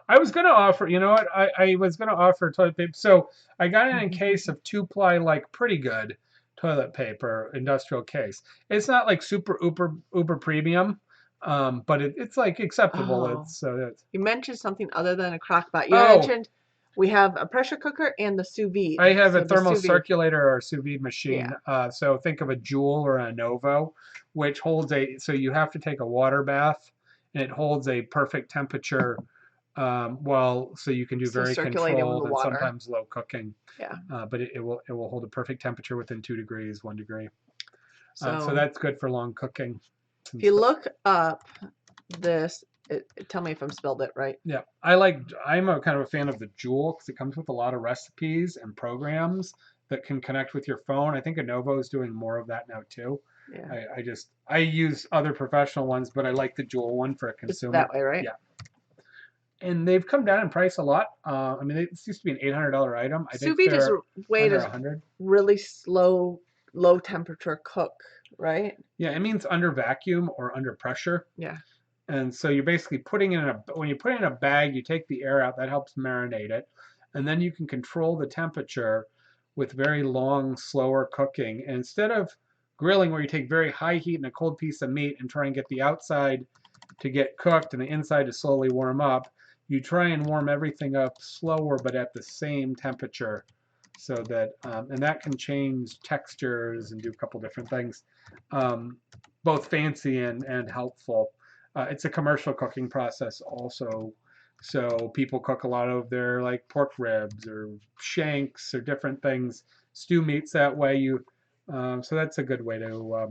I was going to offer, you know what? I was going to offer toilet paper. So I got it in a case of 2-ply, like pretty good toilet paper, industrial case. It's not like super uber premium, but it's like acceptable. Oh. You mentioned something other than a crock pot. You mentioned we have a pressure cooker and the sous vide. I have a thermocirculator or a sous vide machine. Yeah. So think of a Joule or a Novo, which holds so you have to take a water bath, and it holds a perfect temperature. So you can do very controlled and sometimes low cooking. Yeah. But it will hold a perfect temperature within 2 degrees, 1 degree. So that's good for long cooking. If you look up this, tell me if I'm spelled it right. Yeah, I'm a kind of a fan of the Joule because it comes with a lot of recipes and programs that can connect with your phone. I think Lenovo is doing more of that now too. Yeah. I use other professional ones, but I like the Joule one for a consumer. It's that way, right? Yeah. And they've come down in price a lot. I mean, it used to be an $800 item. I think sous vide is a way to really slow low temperature cook, right? Yeah, it means under vacuum or under pressure. Yeah. And so you're basically putting it in when you put it in a bag, you take the air out, that helps marinate it. And then you can control the temperature with very long, slower cooking. And instead of grilling where you take very high heat in a cold piece of meat and try and get the outside to get cooked and the inside to slowly warm up, you try and warm everything up slower but at the same temperature. So that, and that can change textures and do a couple different things, both fancy and helpful. It's a commercial cooking process also. So people cook a lot of their like pork ribs or shanks or different things, stew meats that way. So that's a good way to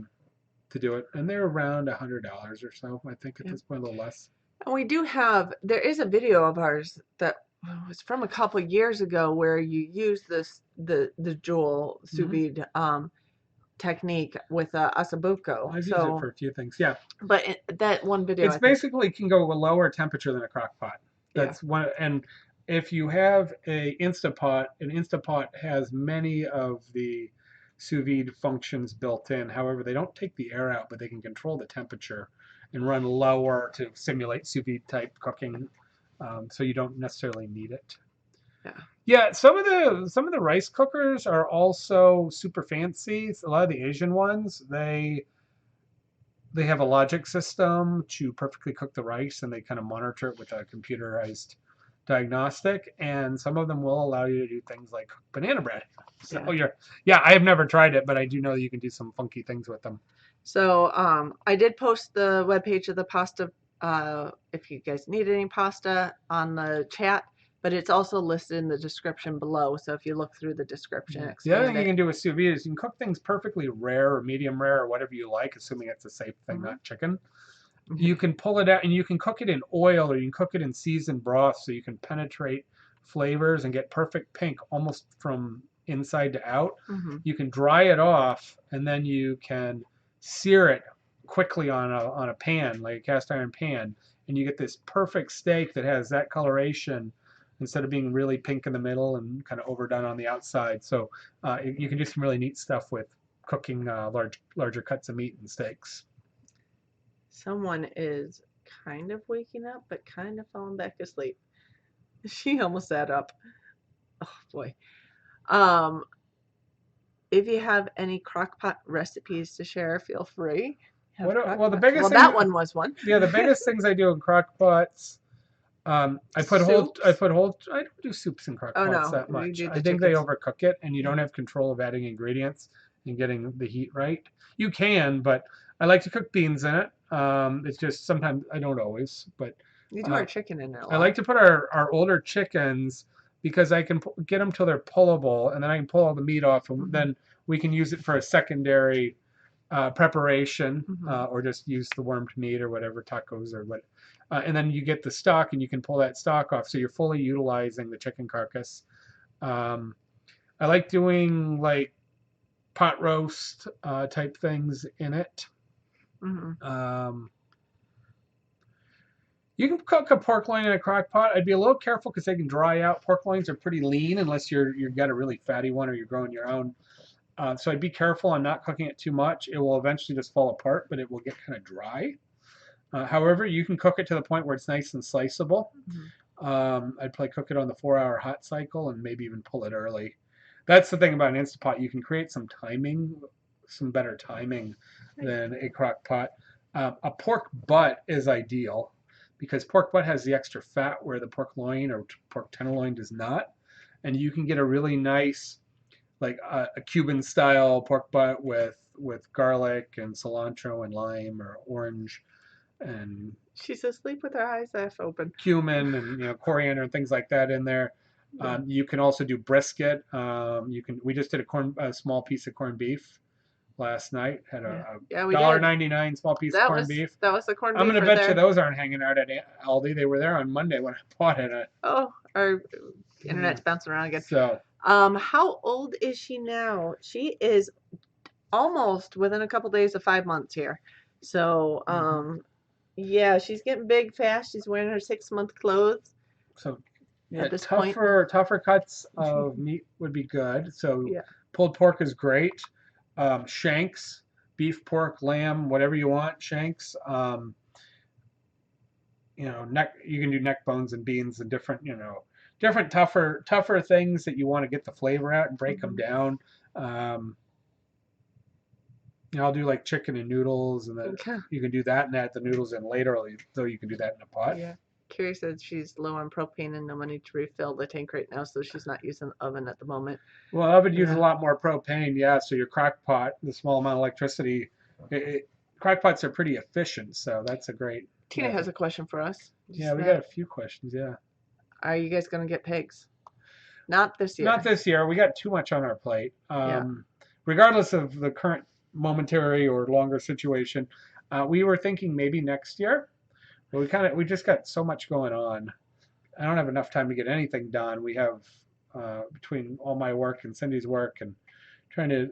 do it. And they're around $100 or so, I think at Yeah. this point, a little less. And we do have, there is a video of ours that was from a couple years ago where you use the Joule sous Mhm. vide technique with asabuco. I've used it So, for a few things. Yeah, but that one video, it's I think, basically can go a lower temperature than a crock pot. yeah, That's one. And if you have an Instapot has many of the sous vide functions built in. However, they don't take the air out, but they can control the temperature and run lower to simulate sous vide type cooking. So you don't necessarily need it. yeah, Yeah, some of the rice cookers are also super fancy. A lot of the Asian ones, they have a logic system to perfectly cook the rice, and they kind of monitor it with a computerized diagnostic. And some of them will allow you to do things like cook banana bread. So yeah. yeah, I have never tried it, but I do know that you can do some funky things with them. So I did post the webpage of the pasta if you guys need any pasta on the chat, but it's also listed in the description below. So if you look through the description, Yeah. The other expand thing you it. can do with sous vide is you can cook things perfectly rare or medium rare or whatever you like, assuming it's a safe thing, Hmm. not chicken. Hmm. You can pull it out and you can cook it in oil or you can cook it in seasoned broth so you can penetrate flavors and get perfect pink almost from inside to out. Hmm. You can dry it off and then you can sear it quickly on a pan, like a cast iron pan, and you get this perfect steak that has that coloration instead of being really pink in the middle and kind of overdone on the outside. So you can do some really neat stuff with cooking larger cuts of meat and steaks. Someone is kind of waking up, but kind of falling back asleep. She almost sat up. Oh boy. Um, if you have any crockpot recipes to share, feel free. Have Well, the crockpots. Well, biggest that thing, one was one. yeah, the biggest things I do in crock pots, Soups? I don't do soups in crock Oh pots no, that you much. do I the think they chickens. overcook it and you Yeah. don't have control of adding ingredients and getting the heat right. You can, but I like to cook beans in it. It's just sometimes I don't always, but You do uh, our chicken in it a I like lot. to put our older chickens because I can get them till they're pullable and then I can pull all the meat off and Hmm. then we can use it for a secondary preparation, Hmm. or just use the wormed meat or whatever tacos or what, and then you get the stock and you can pull that stock off, so you're fully utilizing the chicken carcass. Um, I like doing like pot roast type things in it. Hmm. Um, you can cook a pork loin in a crock pot. I'd be a little careful because they can dry out. Pork loins are pretty lean unless you've got a really fatty one or you're growing your own. So I'd be careful on not cooking it too much. It will eventually just fall apart, but it will get kind of dry. However, you can cook it to the point where it's nice and sliceable. Hmm. I'd probably cook it on the 4-hour hot cycle and maybe even pull it early. That's the thing about an Instapot. You can create some better timing than a crock pot. A pork butt is ideal because pork butt has the extra fat where the pork loin or pork tenderloin does not. And you can get a really nice, like a Cuban style pork butt with garlic and cilantro and lime or orange and She's asleep with her eyes half open. cumin and coriander and things like that in there. Yeah. You can also do brisket. We just did a small piece of corned beef last night. Had Yeah. a Yeah, we dollar did. 99 small piece of That corned was beef. that was the corned I'm beef gonna right bet you there. those aren't hanging out at Aldi. They were there on Monday when I bought it. Oh, our Yeah. internet's bouncing around again. So How old is she now? She is almost within a couple days of 5 months here. So, yeah, she's getting big fast. She's wearing her 6 month clothes so yeah, at this point. tougher cuts of meat would be good. So Yeah. pulled pork is great. Shanks, beef, pork, lamb, whatever you want. Shanks. Neck. You can do neck bones and beans and different, different tougher things that you want to get the flavor out and break them Mhm. down. Um, I'll do like chicken and noodles, and then Okay. you can do that and add the noodles in later, though you can do that in a pot. Yeah. Carrie said she's low on propane and no money to refill the tank right now, so she's not using the oven at the moment. Well, oven uses a Yeah. lot more propane, yeah. So your crock pot, the small amount of electricity, crock pots are pretty efficient. So that's a great Tina has method. a question for us. Yeah, we got a few questions. Yeah, Are you guys going to get pigs? Not this not year. this year. We got too much on our plate. Yeah. Regardless of the current momentary or longer situation, we were thinking maybe next year, but we just got so much going on. I don't have enough time to get anything done. We have between all my work and Cindy's work and trying to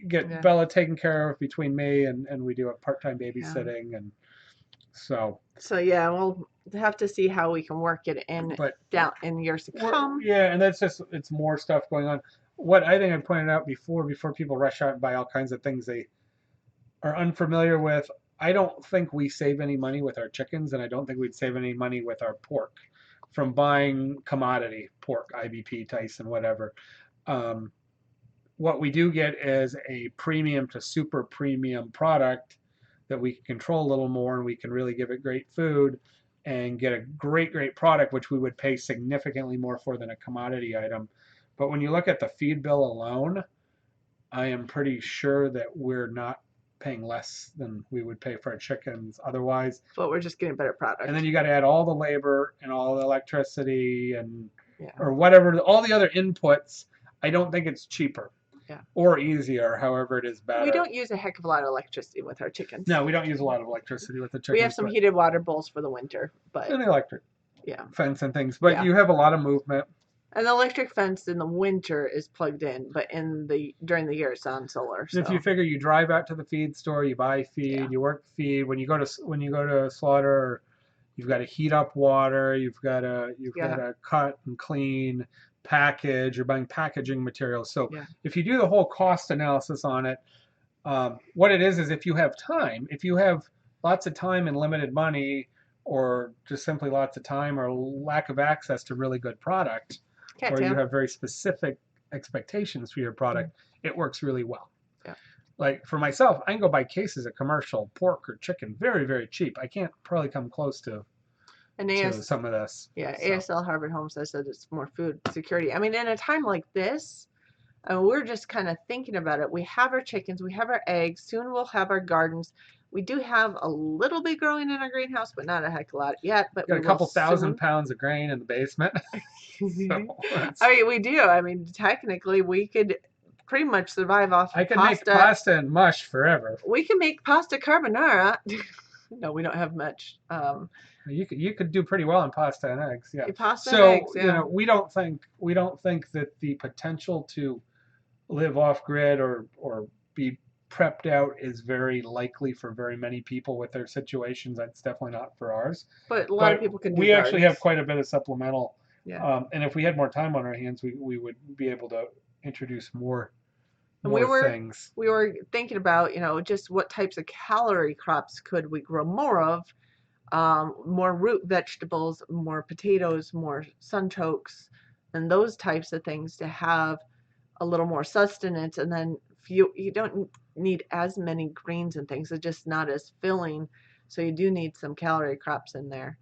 get Yeah. Bella taken care of between me and we do a part-time Yeah. babysitting and so. So yeah, we'll have to see how we can work it in But down in years to come. yeah, and it's more stuff going on. What I think I pointed out before people rush out and buy all kinds of things they are unfamiliar with. I don't think we save any money with our chickens, and I don't think we'd save any money with our pork from buying commodity pork, IBP, Tyson, whatever. Um, what we do get is a premium to super premium product that we can control a little more and we can really give it great food and get a great product, which we would pay significantly more for than a commodity item. But when you look at the feed bill alone, I am pretty sure that we're not paying less than we would pay for our chickens otherwise. But we're just getting a better product. And then you got to add all the labor and all the electricity and yeah. or whatever, all the other inputs. I don't think it's cheaper. Yeah. Or easier, however it is better. We don't use a heck of a lot of electricity with our chickens. No, we don't use a lot of electricity with the chickens. We have some heated water bowls for the winter, but and the electric yeah, fence and things. But yeah. you have a lot of movement. And the electric fence in the winter is plugged in, but during the year it's on solar. So. If you figure you drive out to the feed store, you buy feed, yeah. you work feed. When you go to slaughter, you've got to heat up water. You've got to cut and clean, package. You're buying packaging materials. So yeah. if you do the whole cost analysis on it, what it is if you have time, if you have lots of time and limited money, or just simply lots of time or lack of access to really good product, or you have very specific expectations for your product, it works really well. Yeah. Like for myself, I can go buy cases of commercial pork or chicken very, very cheap. I can't probably come close to some of this. Yeah, so. ASL Harvard Home says that it's more food security. I mean, in a time like this, we're just kind of thinking about it. We have our chickens, we have our eggs, soon we'll have our gardens. We do have a little bit growing in our greenhouse, but not a heck of a lot yet. But we got a couple thousand pounds of grain in the basement. I mean, we do. I mean, technically, we could pretty much survive off I can make pasta and mush forever. We can make pasta carbonara. No, we don't have much. You could do pretty well on pasta and eggs. Yeah. Pasta and eggs, yeah. We don't think that the potential to live off grid or be prepped out is very likely for very many people with their situations. That's definitely not for ours. But a lot of people can do We actually have quite a bit of supplemental. Yeah. And if we had more time on our hands, we would be able to introduce more things. We were thinking about, just what types of calorie crops could we grow more of. More root vegetables, more potatoes, more sunchokes, and those types of things to have a little more sustenance. And then you don't need as many greens and things. It's just not as filling. So you do need some calorie crops in there.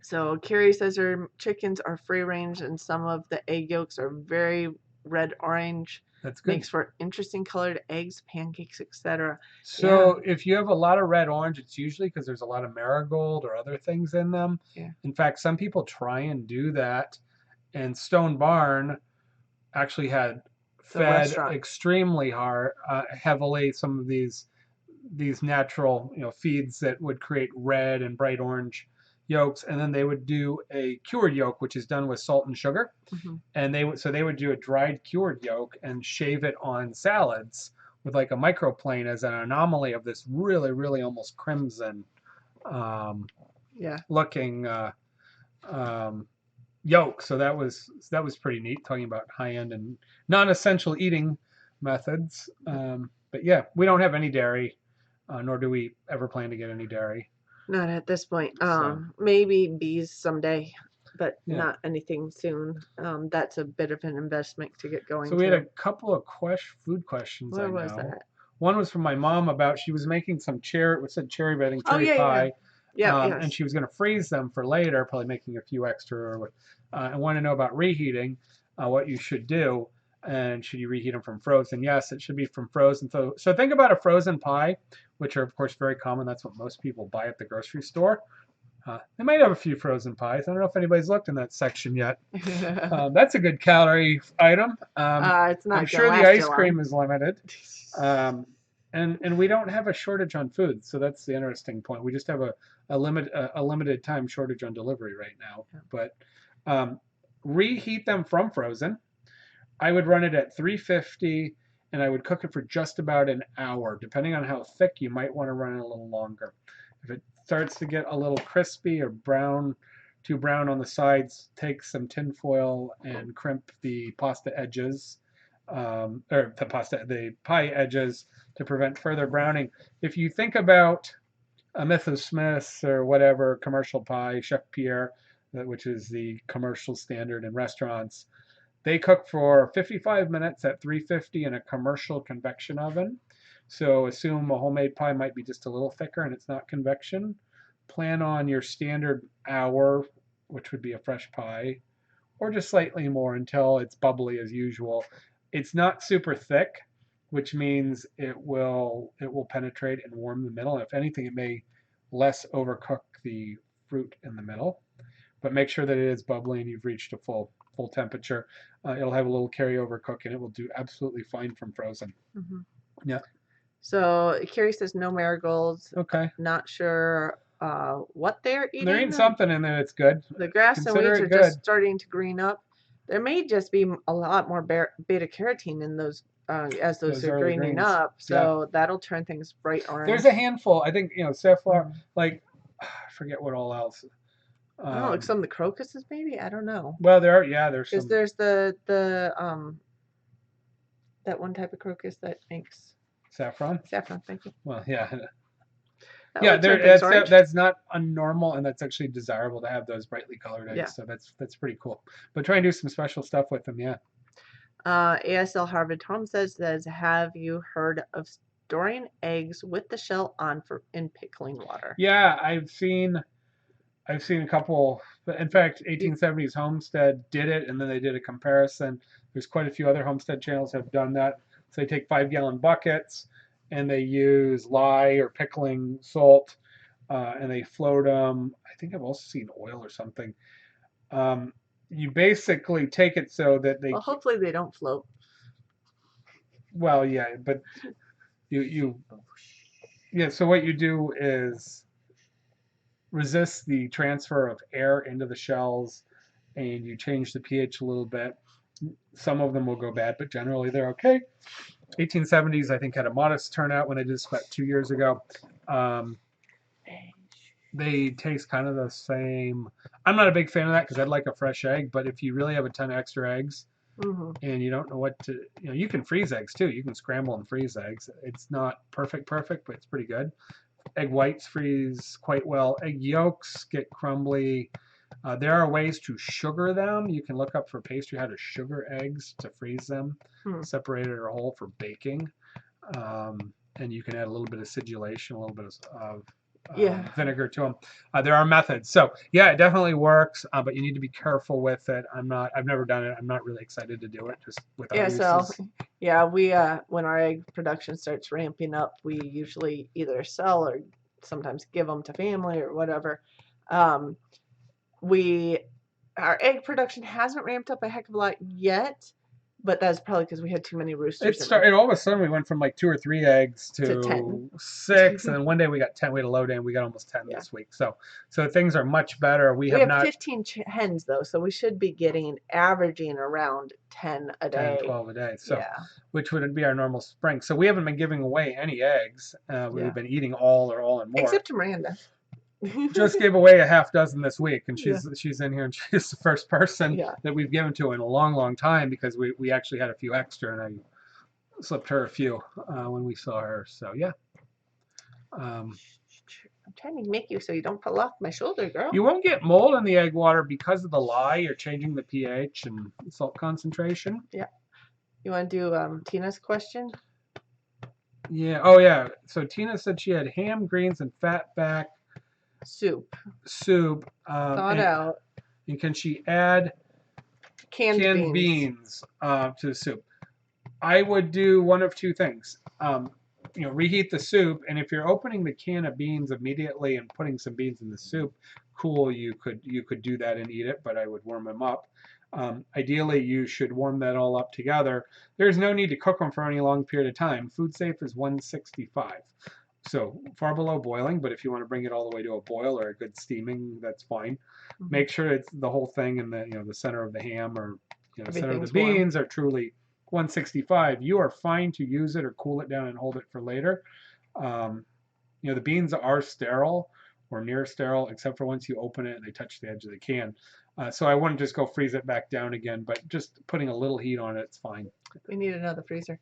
So Carrie says her chickens are free range and some of the egg yolks are very red orange. That's good. Makes for interesting colored eggs, pancakes, etc. So if you have a lot of red orange, it's usually because there's a lot of marigold or other things in them. Yeah. In fact, some people try and do that. And Stone Barn actually had fed extremely heavily some of these natural feeds that would create red and bright orange yolks, and then they would do a cured yolk, which is done with salt and sugar. Mm-hmm. And they would do a dried cured yolk and shave it on salads with like a microplane as an anomaly of this really, really almost crimson looking yolk. So that was pretty neat, talking about high end and non-essential eating. methods. But yeah, we don't have any dairy, nor do we ever plan to get any dairy. Not at this point. So Maybe bees someday, but yeah. not anything soon. That's a bit of an investment to get going So we had a too. couple of food questions. I Where was know. that? One was from my mom about she was making some cherry, it said cherry, but I think Oh cherry yeah, yeah, pie, yeah. and Yes. she was going to freeze them for later, probably making a few extra. I want to know about reheating, what you should do, and should you reheat them from frozen? Yes, it should be from frozen. So think about a frozen pie, which are of course very common. That's what most people buy at the grocery store. They might have a few frozen pies. I don't know if anybody's looked in that section yet. That's a good calorie item. It's I'm not gonna sure the last you ice long. cream is limited. And we don't have a shortage on food, so that's the interesting point. We just have a limited time shortage on delivery right now. But um, reheat them from frozen. I would run it at 350, and I would cook it for just about an hour. Depending on how thick, you might want to run it a little longer. If it starts to get a little crispy or brown, too brown on the sides, take some tin foil and crimp the pasta edges, or the pie edges to prevent further browning. If you think about a Mrs. Smith's or whatever commercial pie, Chef Pierre, which is the commercial standard in restaurants, they cook for 55 minutes at 350 in a commercial convection oven. So assume a homemade pie might be just a little thicker and it's not convection. Plan on your standard hour, which would be a fresh pie, or just slightly more until it's bubbly as usual. It's not super thick, which means it will penetrate and warm the middle. And if anything, it may less overcook the fruit in the middle. But make sure that it is bubbly and you've reached a full temperature. It'll have a little carryover cook and it will do absolutely fine from frozen. Mhm. Yeah. So Carrie says no marigolds. Okay. Not sure what they're They're eating eating. something and then it's good. The grass and Consider weeds it are just good. starting to green up. There may just be a lot more beta carotene in those as those Those are early greening greens. up, Yeah. so that'll turn things bright There's orange. a handful. I think, safflower, Mhm. like, I forget what all else. I don't know, like some of the crocuses maybe. I don't know. Well, there's Because some there's the that one type of crocus that makes saffron. saffron. Thank you. Well, yeah. That Yeah, would turn things orange. that's not unnormal, and that's actually desirable to have those brightly colored eggs. Yeah. So that's pretty cool. But try and do some special stuff with them. Yeah. ASL Harvard Tom says, have you heard of storing eggs with the shell on in pickling water? Yeah, I've seen a couple. In fact, 1870s Homestead did it, and then they did a comparison. There's quite a few other Homestead channels have done that. So they take 5-gallon buckets and they use lye or pickling salt, and they float them. I think I've also seen oil or something. You basically take it so that Well, hopefully they don't float. well, yeah, but yeah. So what you do is resist the transfer of air into the shells, and you change the pH a little bit. Some of them will go bad, but generally they're okay. 1870s, I think, had a modest turnout when I did this about 2 years ago. They taste kind of the same. I'm not a big fan of that because I'd like a fresh egg, but if you really have a ton of extra eggs and you don't know what to, you can freeze eggs too. You can scramble and freeze eggs. It's not perfect, but it's pretty good. Egg whites freeze quite well. Egg yolks get crumbly. There are ways to sugar them. You can look up for pastry how to sugar eggs to freeze them, separated or whole for baking. And you can add a little bit of acidulation, a little bit of vinegar to them. There are methods. So yeah, it definitely works, but you need to be careful with it. I've never done it. I'm not really excited to do it just with our uses. Yeah, we when our egg production starts ramping up, we usually either sell or sometimes give them to family or whatever. Our egg production hasn't ramped up a heck of a lot yet, but that's probably because we had too many roosters. All of a sudden we went from like 2 or 3 eggs to 10. 6, and then one day we got 10. We had a low day and we got almost 10 this week. So things are much better. We have 15 hens though, so we should be averaging around 10 a day. 10, 12 a day. So which would be our normal spring. So we haven't been giving away any eggs. We've been eating all and more. Except to Miranda. Just gave away a half dozen this week, and she's in here, and she's the first person that we've given to in a long time because we actually had a few extra, and slipped her a few when we saw her. So yeah. Um, I'm trying to make you so you don't fall off my shoulder, girl. you won't get mold in the egg water because of the lye. You're changing the pH and salt concentration. Yeah. You want to do Tina's question? Yeah. Oh yeah. So Tina said she had ham, greens, and fat back Soup. soup. Thawed out. And can she add canned beans to the soup? I would do one of two things. Reheat the soup, and if you're opening the can of beans immediately and putting some beans in the soup, cool, you could do that and eat it, but I would warm them up. Ideally, you should warm that all up together. There's no need to cook them for any long period of time. Food safe is 165. So far below boiling, but if you want to bring it all the way to a boil or a good steaming, that's fine. Mm-hmm. Make sure it's the whole thing in the center of the ham or the center of the beans warm. Are truly 165. You are fine to use it or cool it down and hold it for later. The beans are sterile or near sterile, except for once you open it and they touch the edge of the can. So I wouldn't just go freeze it back down again, but just putting a little heat on it's fine. We need another freezer.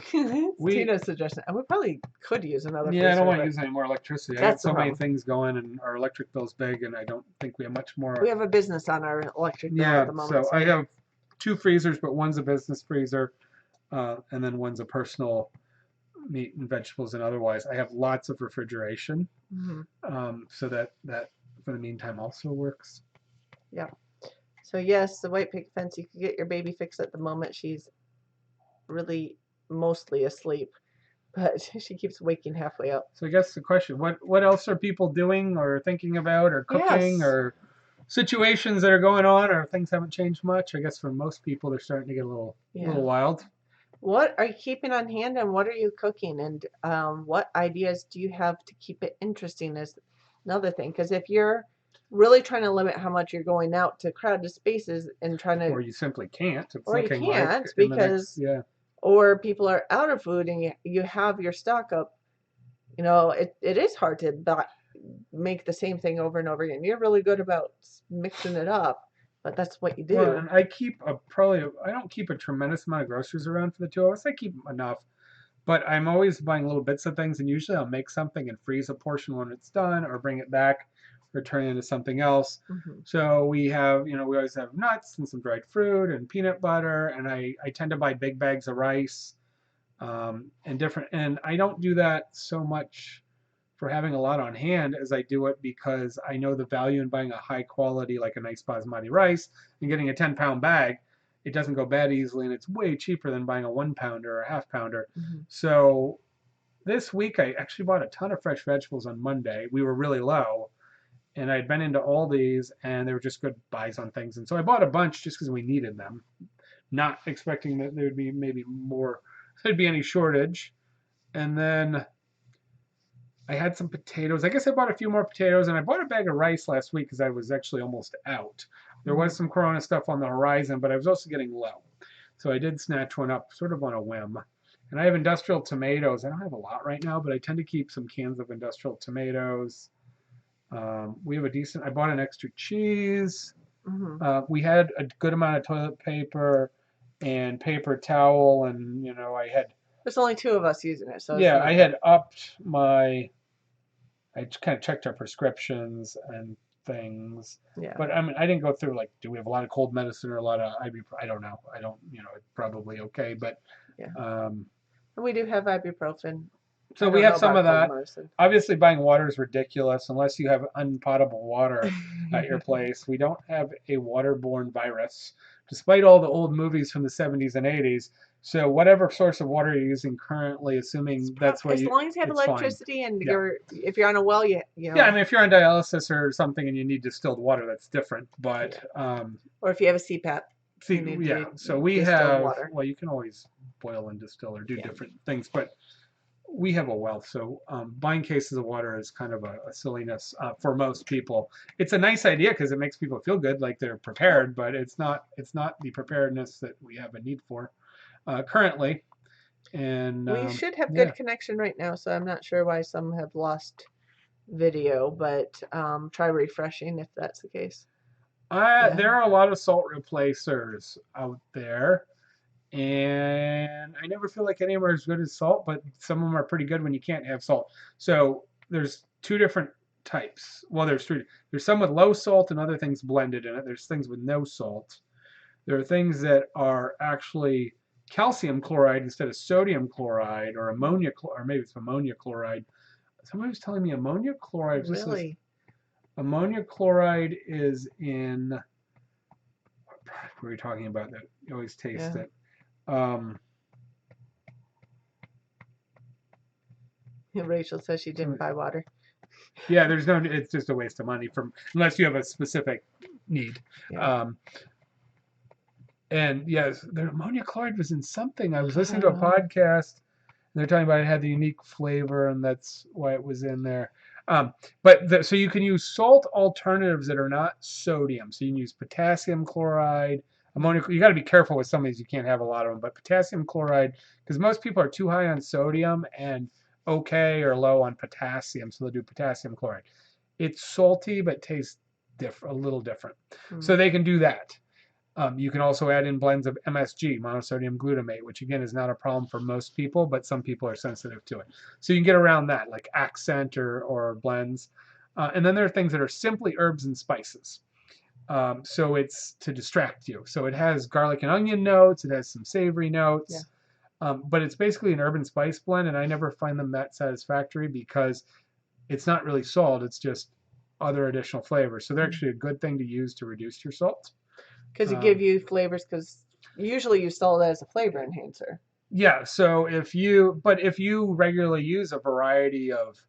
Tina's suggestion. And we probably could use another freezer. Yeah, I don't want to use any more electricity. I got so many things going and our electric bill's big and I don't think we have much more. We have a business on our electric bill at the moment. So I have 2 freezers, but one's a business freezer and then one's a personal meat and vegetables and otherwise. I have lots of refrigeration. Mm-hmm. So that for the meantime also works. Yeah. So yes, the white picket fence, you can get your baby fixed at the moment. She's really mostly asleep, but she keeps waking halfway up. So I guess the question, what else are people doing or thinking about or cooking or situations that are going on or things haven't changed much? I guess for most people they're starting to get a little wild. What are you keeping on hand and what are you cooking? And what ideas do you have to keep it interesting is another thing. Because if you're really trying to limit how much you're going out to crowded spaces and trying to... Or you simply can't. Or you can't because... Or people are out of food and you have your stock up. It is hard to make the same thing over and over again. You're really good about mixing it up. But that's what you do. Well, and I keep I don't keep a tremendous amount of groceries around for the two of us. I keep enough, but I'm always buying little bits of things, and usually I'll make something and freeze a portion when it's done, or bring it back, or turn it into something else. Mm-hmm. So we have, we always have nuts and some dried fruit and peanut butter, and I tend to buy big bags of rice, and I don't do that so much for having a lot on hand as I do it because I know the value in buying a high quality, like a nice basmati rice and getting a 10-pound bag. It doesn't go bad easily and it's way cheaper than buying a 1-pounder or a half-pounder. Mm-hmm. So this week I actually bought a ton of fresh vegetables on Monday. We were really low and I'd been into Aldi's and they were just good buys on things. And so I bought a bunch just because we needed them, not expecting that there would be there'd be any shortage. And then I had some potatoes. I guess I bought a few more potatoes, and I bought a bag of rice last week because I was actually almost out. There was some Corona stuff on the horizon, but I was also getting low. So I did snatch one up sort of on a whim. And I have industrial tomatoes. I don't have a lot right now, but I tend to keep some cans of industrial tomatoes. We have I bought an extra cheese. Mm-hmm. We had a good amount of toilet paper and paper towel, and, I had... There's only 2 of us using it, so yeah, I had upped I kind of checked our prescriptions and things. Yeah. But I didn't go through do we have a lot of cold medicine or a lot of ibuprofen? I don't know. I don't, it's probably okay, but yeah. We do have ibuprofen. So we have some of that. Medicine. Obviously, buying water is ridiculous unless you have unpotable water at your place. We don't have a waterborne virus, despite all the old movies from the 70s and 80s. So whatever source of water you're using currently, assuming that's what as long as you have electricity fine. And if you're on a well, you know. Yeah, if you're on dialysis or something and you need distilled water, that's different. But or if you have a CPAP. So we have water. Well, you can always boil and distill or do different things, but we have a well. So buying cases of water is kind of a silliness for most people. It's a nice idea because it makes people feel good, like they're prepared, but it's not the preparedness that we have a need for. Currently, and we should have good connection right now, so I'm not sure why some have lost video, but try refreshing if that's the case. There are a lot of salt replacers out there, and I never feel like any of them are as good as salt, but some of them are pretty good when you can't have salt. So there's two different types. Well, there's three. There's some with low salt and other things blended in it. There's things with no salt. There are things that are actually calcium chloride instead of sodium chloride, or ammonia, or maybe it's ammonia chloride. Somebody was telling me ammonia chloride. This is Really? ammonia chloride is in. What product were we talking about that you always taste Yeah. it? Um, Rachel says she didn't buy water. yeah, there's no. It's just a waste of money from unless you have a specific need. Yeah. And yes, the ammonia chloride was in something. I was listening to a podcast, and they're talking about it had the unique flavor, and that's why it was in there. So you can use salt alternatives that are not sodium. So you can use potassium chloride, ammonia. You got to be careful with some of these. You can't have a lot of them, but potassium chloride, because most people are too high on sodium and okay or low on potassium, so they'll do potassium chloride. It's salty, but tastes a little different. So they can do that. You can also add in blends of MSG, monosodium glutamate, which again is not a problem for most people, but some people are sensitive to it. So you can get around that, like accent or blends. And then there are things that are simply herbs and spices. So it's to distract you. So it has garlic and onion notes, it has some savory notes, but it's basically an herb and spice blend, and I never find them that satisfactory because it's not really salt, it's just other additional flavors. So they're actually a good thing to use to reduce your salt. Because it give you flavors, because usually you salt it as a flavor enhancer. Yeah, so if you regularly use a variety of,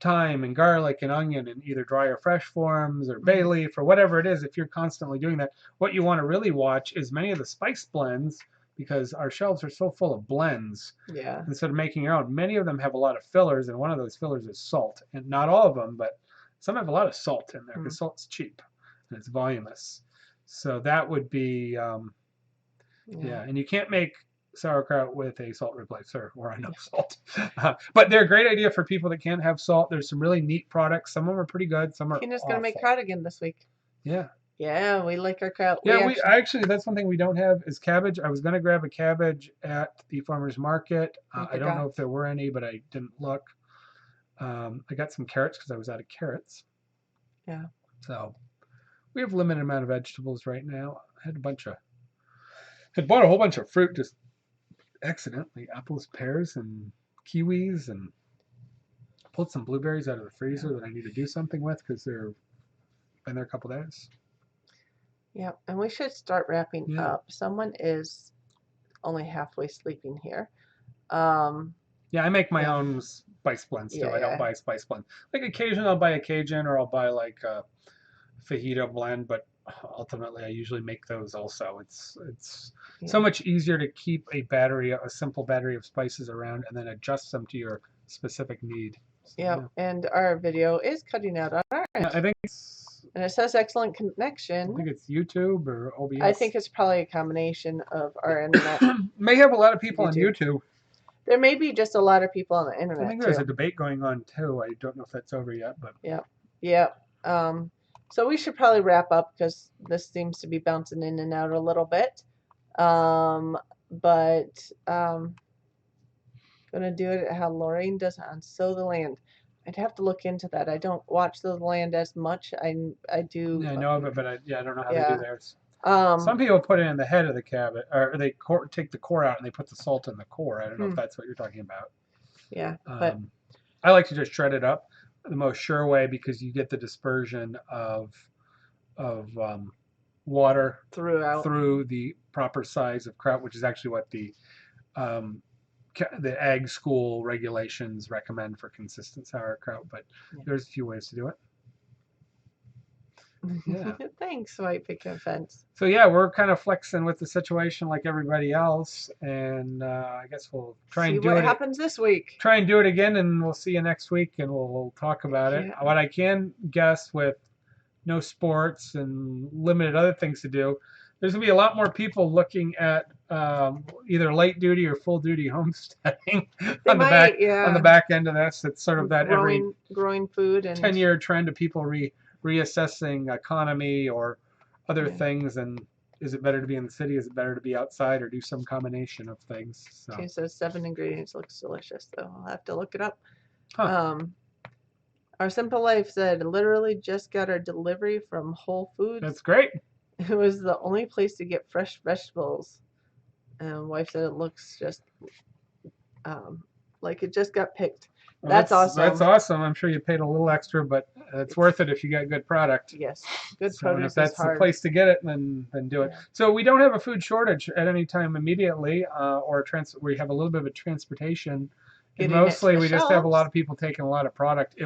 thyme and garlic and onion in either dry or fresh forms or bay leaf or whatever it is, if you're constantly doing that, what you want to really watch is many of the spice blends, because our shelves are so full of blends. Yeah. Instead of making your own, many of them have a lot of fillers, and one of those fillers is salt. And not all of them, but some have a lot of salt in there because salt's cheap and it's voluminous. So that would be, yeah, and you can't make sauerkraut with a salt replacer or a no salt. But they're a great idea for people that can't have salt. There's some really neat products. Some of them are pretty good. Some are Tina's awful. going to make kraut again this week. Yeah. Yeah, we like our kraut. Yeah, we actually, that's one thing we don't have is cabbage. I was going to grab a cabbage at the farmer's market. I don't know if there were any, but I didn't look. I got some carrots because I was out of carrots. Yeah. So we have a limited amount of vegetables right now. I had bought a whole bunch of fruit just accidentally, apples, pears, and kiwis, and pulled some blueberries out of the freezer that I need to do something with because they're been there a couple days. Yeah, and we should start wrapping up. Someone is only halfway sleeping here. Yeah, I make my own spice blends too. I don't buy spice blend. Like occasionally I'll buy a Cajun or I'll buy like a fajita blend, but ultimately I usually make those also. It's so much easier to keep a simple battery of spices around and then adjust them to your specific need. So, and our video is cutting out on our end. I think and it says excellent connection. I think it's YouTube or OBS. I think it's probably a combination of our internet. May have a lot of people on YouTube. There may be just a lot of people on the internet. I think there's a debate going on too. I don't know if that's over yet, but yeah. So we should probably wrap up because this seems to be bouncing in and out a little bit. Gonna do it how Lorraine does on Sow the Land. I'd have to look into that. I don't watch Sow the Land as much. I do. Yeah, I know of it, but I don't know how they do theirs. Some Some people put it in the head of the cabbage, or they take the core out and they put the salt in the core. I don't know if that's what you're talking about. Yeah, but I like to just shred it up the most sure way because you get the dispersion of water through the proper size of kraut, which is actually what the ag school regulations recommend for consistent sauerkraut. But there's a few ways to do it. Yeah. Thanks, White Picket Fence. So yeah, we're kind of flexing with the situation like everybody else, and I guess we'll try and do it. See what happens this week. Try and do it again, and we'll see you next week, and we'll talk about it. What I can guess with no sports and limited other things to do, there's gonna be a lot more people looking at either light duty or full duty homesteading on the back end of this. It's sort of that growing food and 10-year trend of people reassessing economy or other things, and is it better to be in the city? Is it better to be outside, or do some combination of things? So, Okay, so 7 ingredients, looks delicious though. I'll have to look it up. huh, Our Simple Life said, literally just got our delivery from Whole Foods. that's great. It was the only place to get fresh vegetables. And wife said it looks just like it just got picked. Well, That's awesome. That's awesome. I'm sure you paid a little extra, but it's worth it if you get good product. Yes, good So, and produce if that's is hard. the place to get it, then do it. Yeah. So we don't have a food shortage at any time immediately, or we have a little bit of a transportation. And Getting it to mostly the we just have a shelves. lot of people taking a lot of product.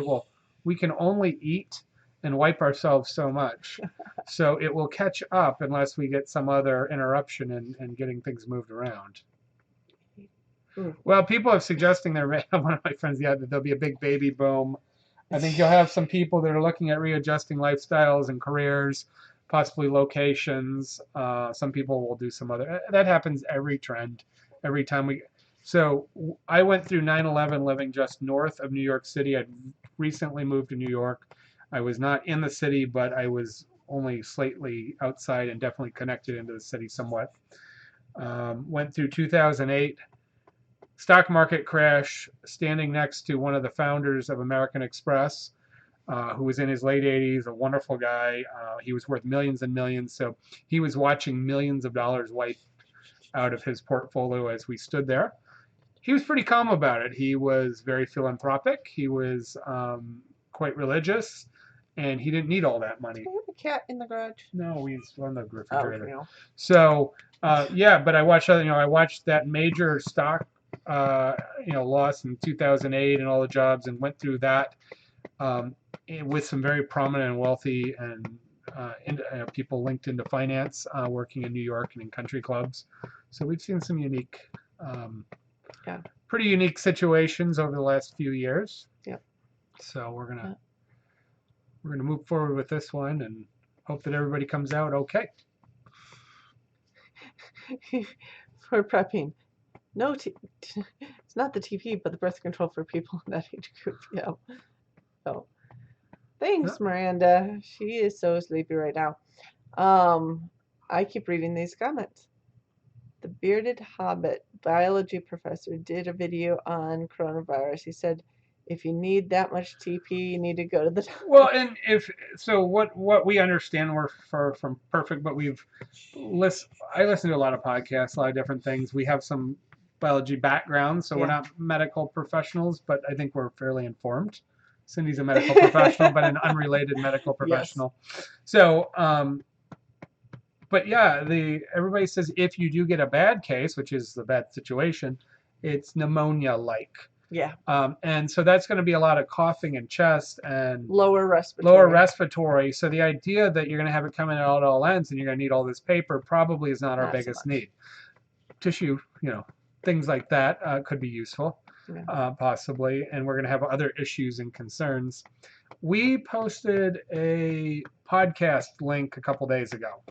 We can only eat and wipe ourselves so much. So it will catch up unless we get some other interruption in getting things moved around. Well, people are suggesting one of my friends, that there'll be a big baby boom. I think you'll have some people that are looking at readjusting lifestyles and careers, possibly locations. Some people will do some other. That happens every time we. So I went through 9/11 living just north of New York City. I'd recently moved to New York. I was not in the city, but I was only slightly outside and definitely connected into the city somewhat. Went through 2008. Stock market crash, standing next to one of the founders of American Express, who was in his late 80s, a wonderful guy. He was worth millions and millions, so he was watching millions of dollars wiped out of his portfolio as we stood there. He was pretty calm about it. He was very philanthropic. He was quite religious, and he didn't need all that money. Do you have a cat in the garage? No, he's on the refrigerator. Oh, no. So, but I watched that major stock loss in 2008 and all the jobs, and went through that with some very prominent and wealthy and people linked into finance, working in New York and in country clubs. So we've seen some pretty unique situations over the last few years. Yeah. So we're gonna move forward with this one and hope that everybody comes out okay. For prepping. No, it's not the TP, but the birth control for people in that age group. Yeah. So, thanks, Miranda. She is so sleepy right now. I keep reading these comments. The Bearded Hobbit biology professor did a video on coronavirus. He said, if you need that much TP, you need to go to the doctor. Well, and what we understand, we're far from perfect, but I listen to a lot of podcasts, a lot of different things. We have some biology background, so we're not medical professionals, but I think we're fairly informed. Cindy's a medical professional, but an unrelated medical professional. Yes. So, but yeah, everybody says if you do get a bad case, which is the bad situation, it's pneumonia-like. Yeah. And so that's going to be a lot of coughing and chest and lower respiratory. So the idea that you're going to have it coming out at all ends and you're going to need all this paper probably is not our biggest need. Tissue, things like that could be useful, possibly. And we're going to have other issues and concerns. We posted a podcast link a couple days ago.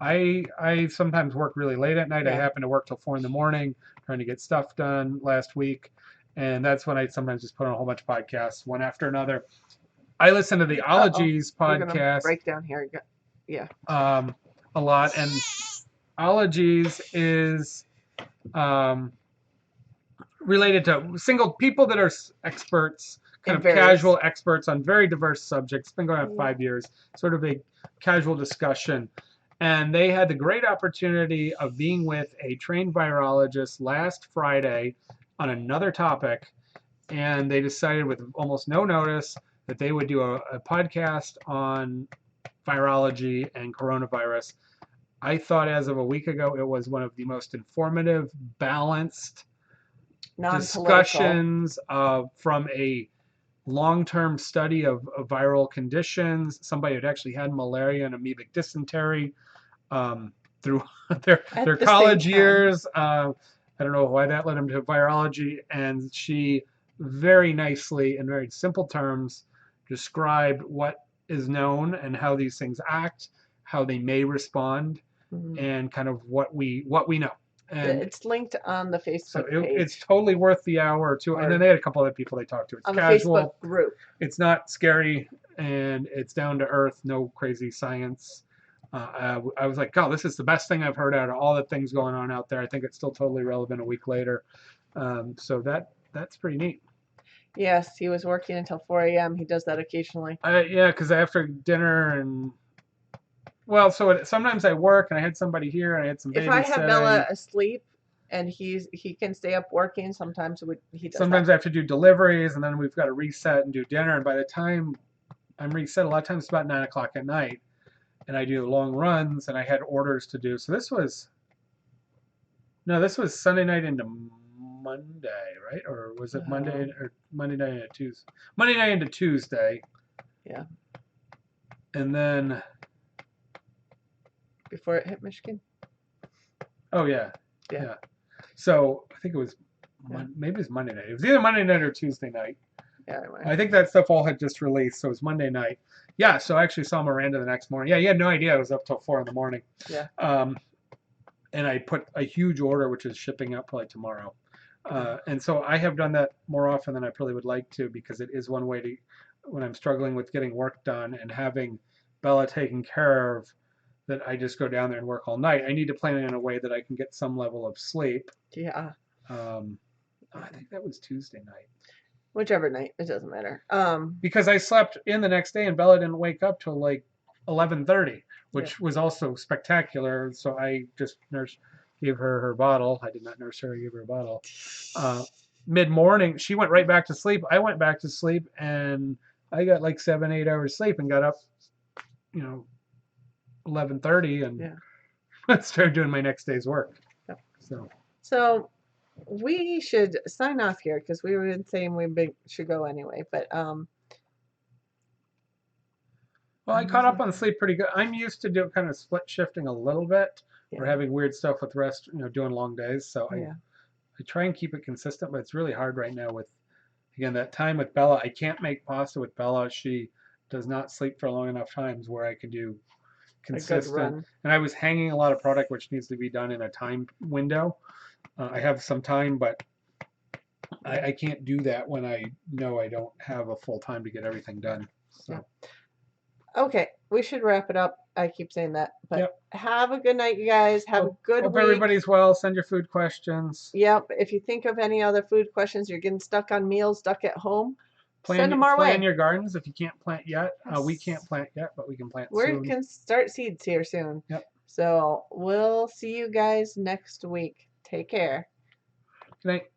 I sometimes work really late at night. I happen to work till 4 a.m, trying to get stuff done last week. And that's when I sometimes just put on a whole bunch of podcasts, one after another. I listen to the Ologies podcast. We're gonna break down here. Yeah. A lot. And Ologies is related to single people that are experts, kind of casual experts on very diverse subjects. It's been going on 5 years, sort of a casual discussion. And they had the great opportunity of being with a trained virologist last Friday on another topic, and they decided with almost no notice that they would do a podcast on virology and coronavirus. I thought as of a week ago it was one of the most informative, balanced discussions from a long-term study of viral conditions, somebody who actually had malaria and amoebic dysentery through their college years. I don't know why that led him to virology, and she very nicely, in very simple terms, described what is known and how these things act, how they may respond, and kind of what we know. And it's linked on the Facebook page. It's totally worth the hour or two. And then they had a couple other people they talked to. It's on casual. The Facebook group. It's not scary, and it's down to earth, no crazy science. I was like, oh, this is the best thing I've heard out of all the things going on out there. I think it's still totally relevant a week later. So that's pretty neat. Yes, he was working until 4 a.m. He does that occasionally. Yeah, because after dinner and well, sometimes I work and I had somebody here and I had some If I have Bella babysitting. asleep and he can stay up working, sometimes he does that. Sometimes I have to do deliveries and then we've got to reset and do dinner. And by the time I'm reset, a lot of times it's about 9 o'clock at night. And I do long runs and I had orders to do. So this was Sunday night into Monday, right? Or was it Monday or Monday night into Tuesday? Monday night into Tuesday. Yeah. And then before it hit Michigan. Oh yeah. Yeah. Yeah. So I think it was maybe it was Monday night. It was either Monday night or Tuesday night. Yeah, anyway. I think that stuff all had just released, so it was Monday night. Yeah, so I actually saw Miranda the next morning. Yeah, you had no idea I was up till 4 in the morning. Yeah. And I put a huge order, which is shipping out probably tomorrow. And so I have done that more often than I probably would like to, because it is one way to, when I'm struggling with getting work done and having Bella taken care of, that I just go down there and work all night. I need to plan it in a way that I can get some level of sleep. Yeah. I think that was Tuesday night. Whichever night, it doesn't matter. Because I slept in the next day and Bella didn't wake up till like 11:30, which was also spectacular. So I just gave her her bottle. I did not nurse her. I gave her a bottle. Mid-morning, she went right back to sleep. I went back to sleep and I got like 7-8 hours sleep and got up, 11:30 and started doing my next day's work. Yep. So we should sign off here because we were saying we should go anyway. But well, I caught up on sleep pretty good. I'm used to kind of split shifting a little bit. Yeah. We're having weird stuff with rest, doing long days. So I try and keep it consistent, but it's really hard right now with, again, that time with Bella. I can't make pasta with Bella. She does not sleep for long enough times where I can do consistent. And I was hanging a lot of product which needs to be done in a time window. I have some time, but I can't do that when I know I don't have a full time to get everything done. So. Yeah. Okay, we should wrap it up. I keep saying that, but have a good night, you guys. Have a good week. Hope everybody's well. Send your food questions. Yep. If you think of any other food questions, you're getting stuck on meals, stuck at home, send them our way. Plan your gardens if you can't plant yet. We can't plant yet, but we can plant soon. We can start seeds here soon. Yep. So we'll see you guys next week. Take care. Good night.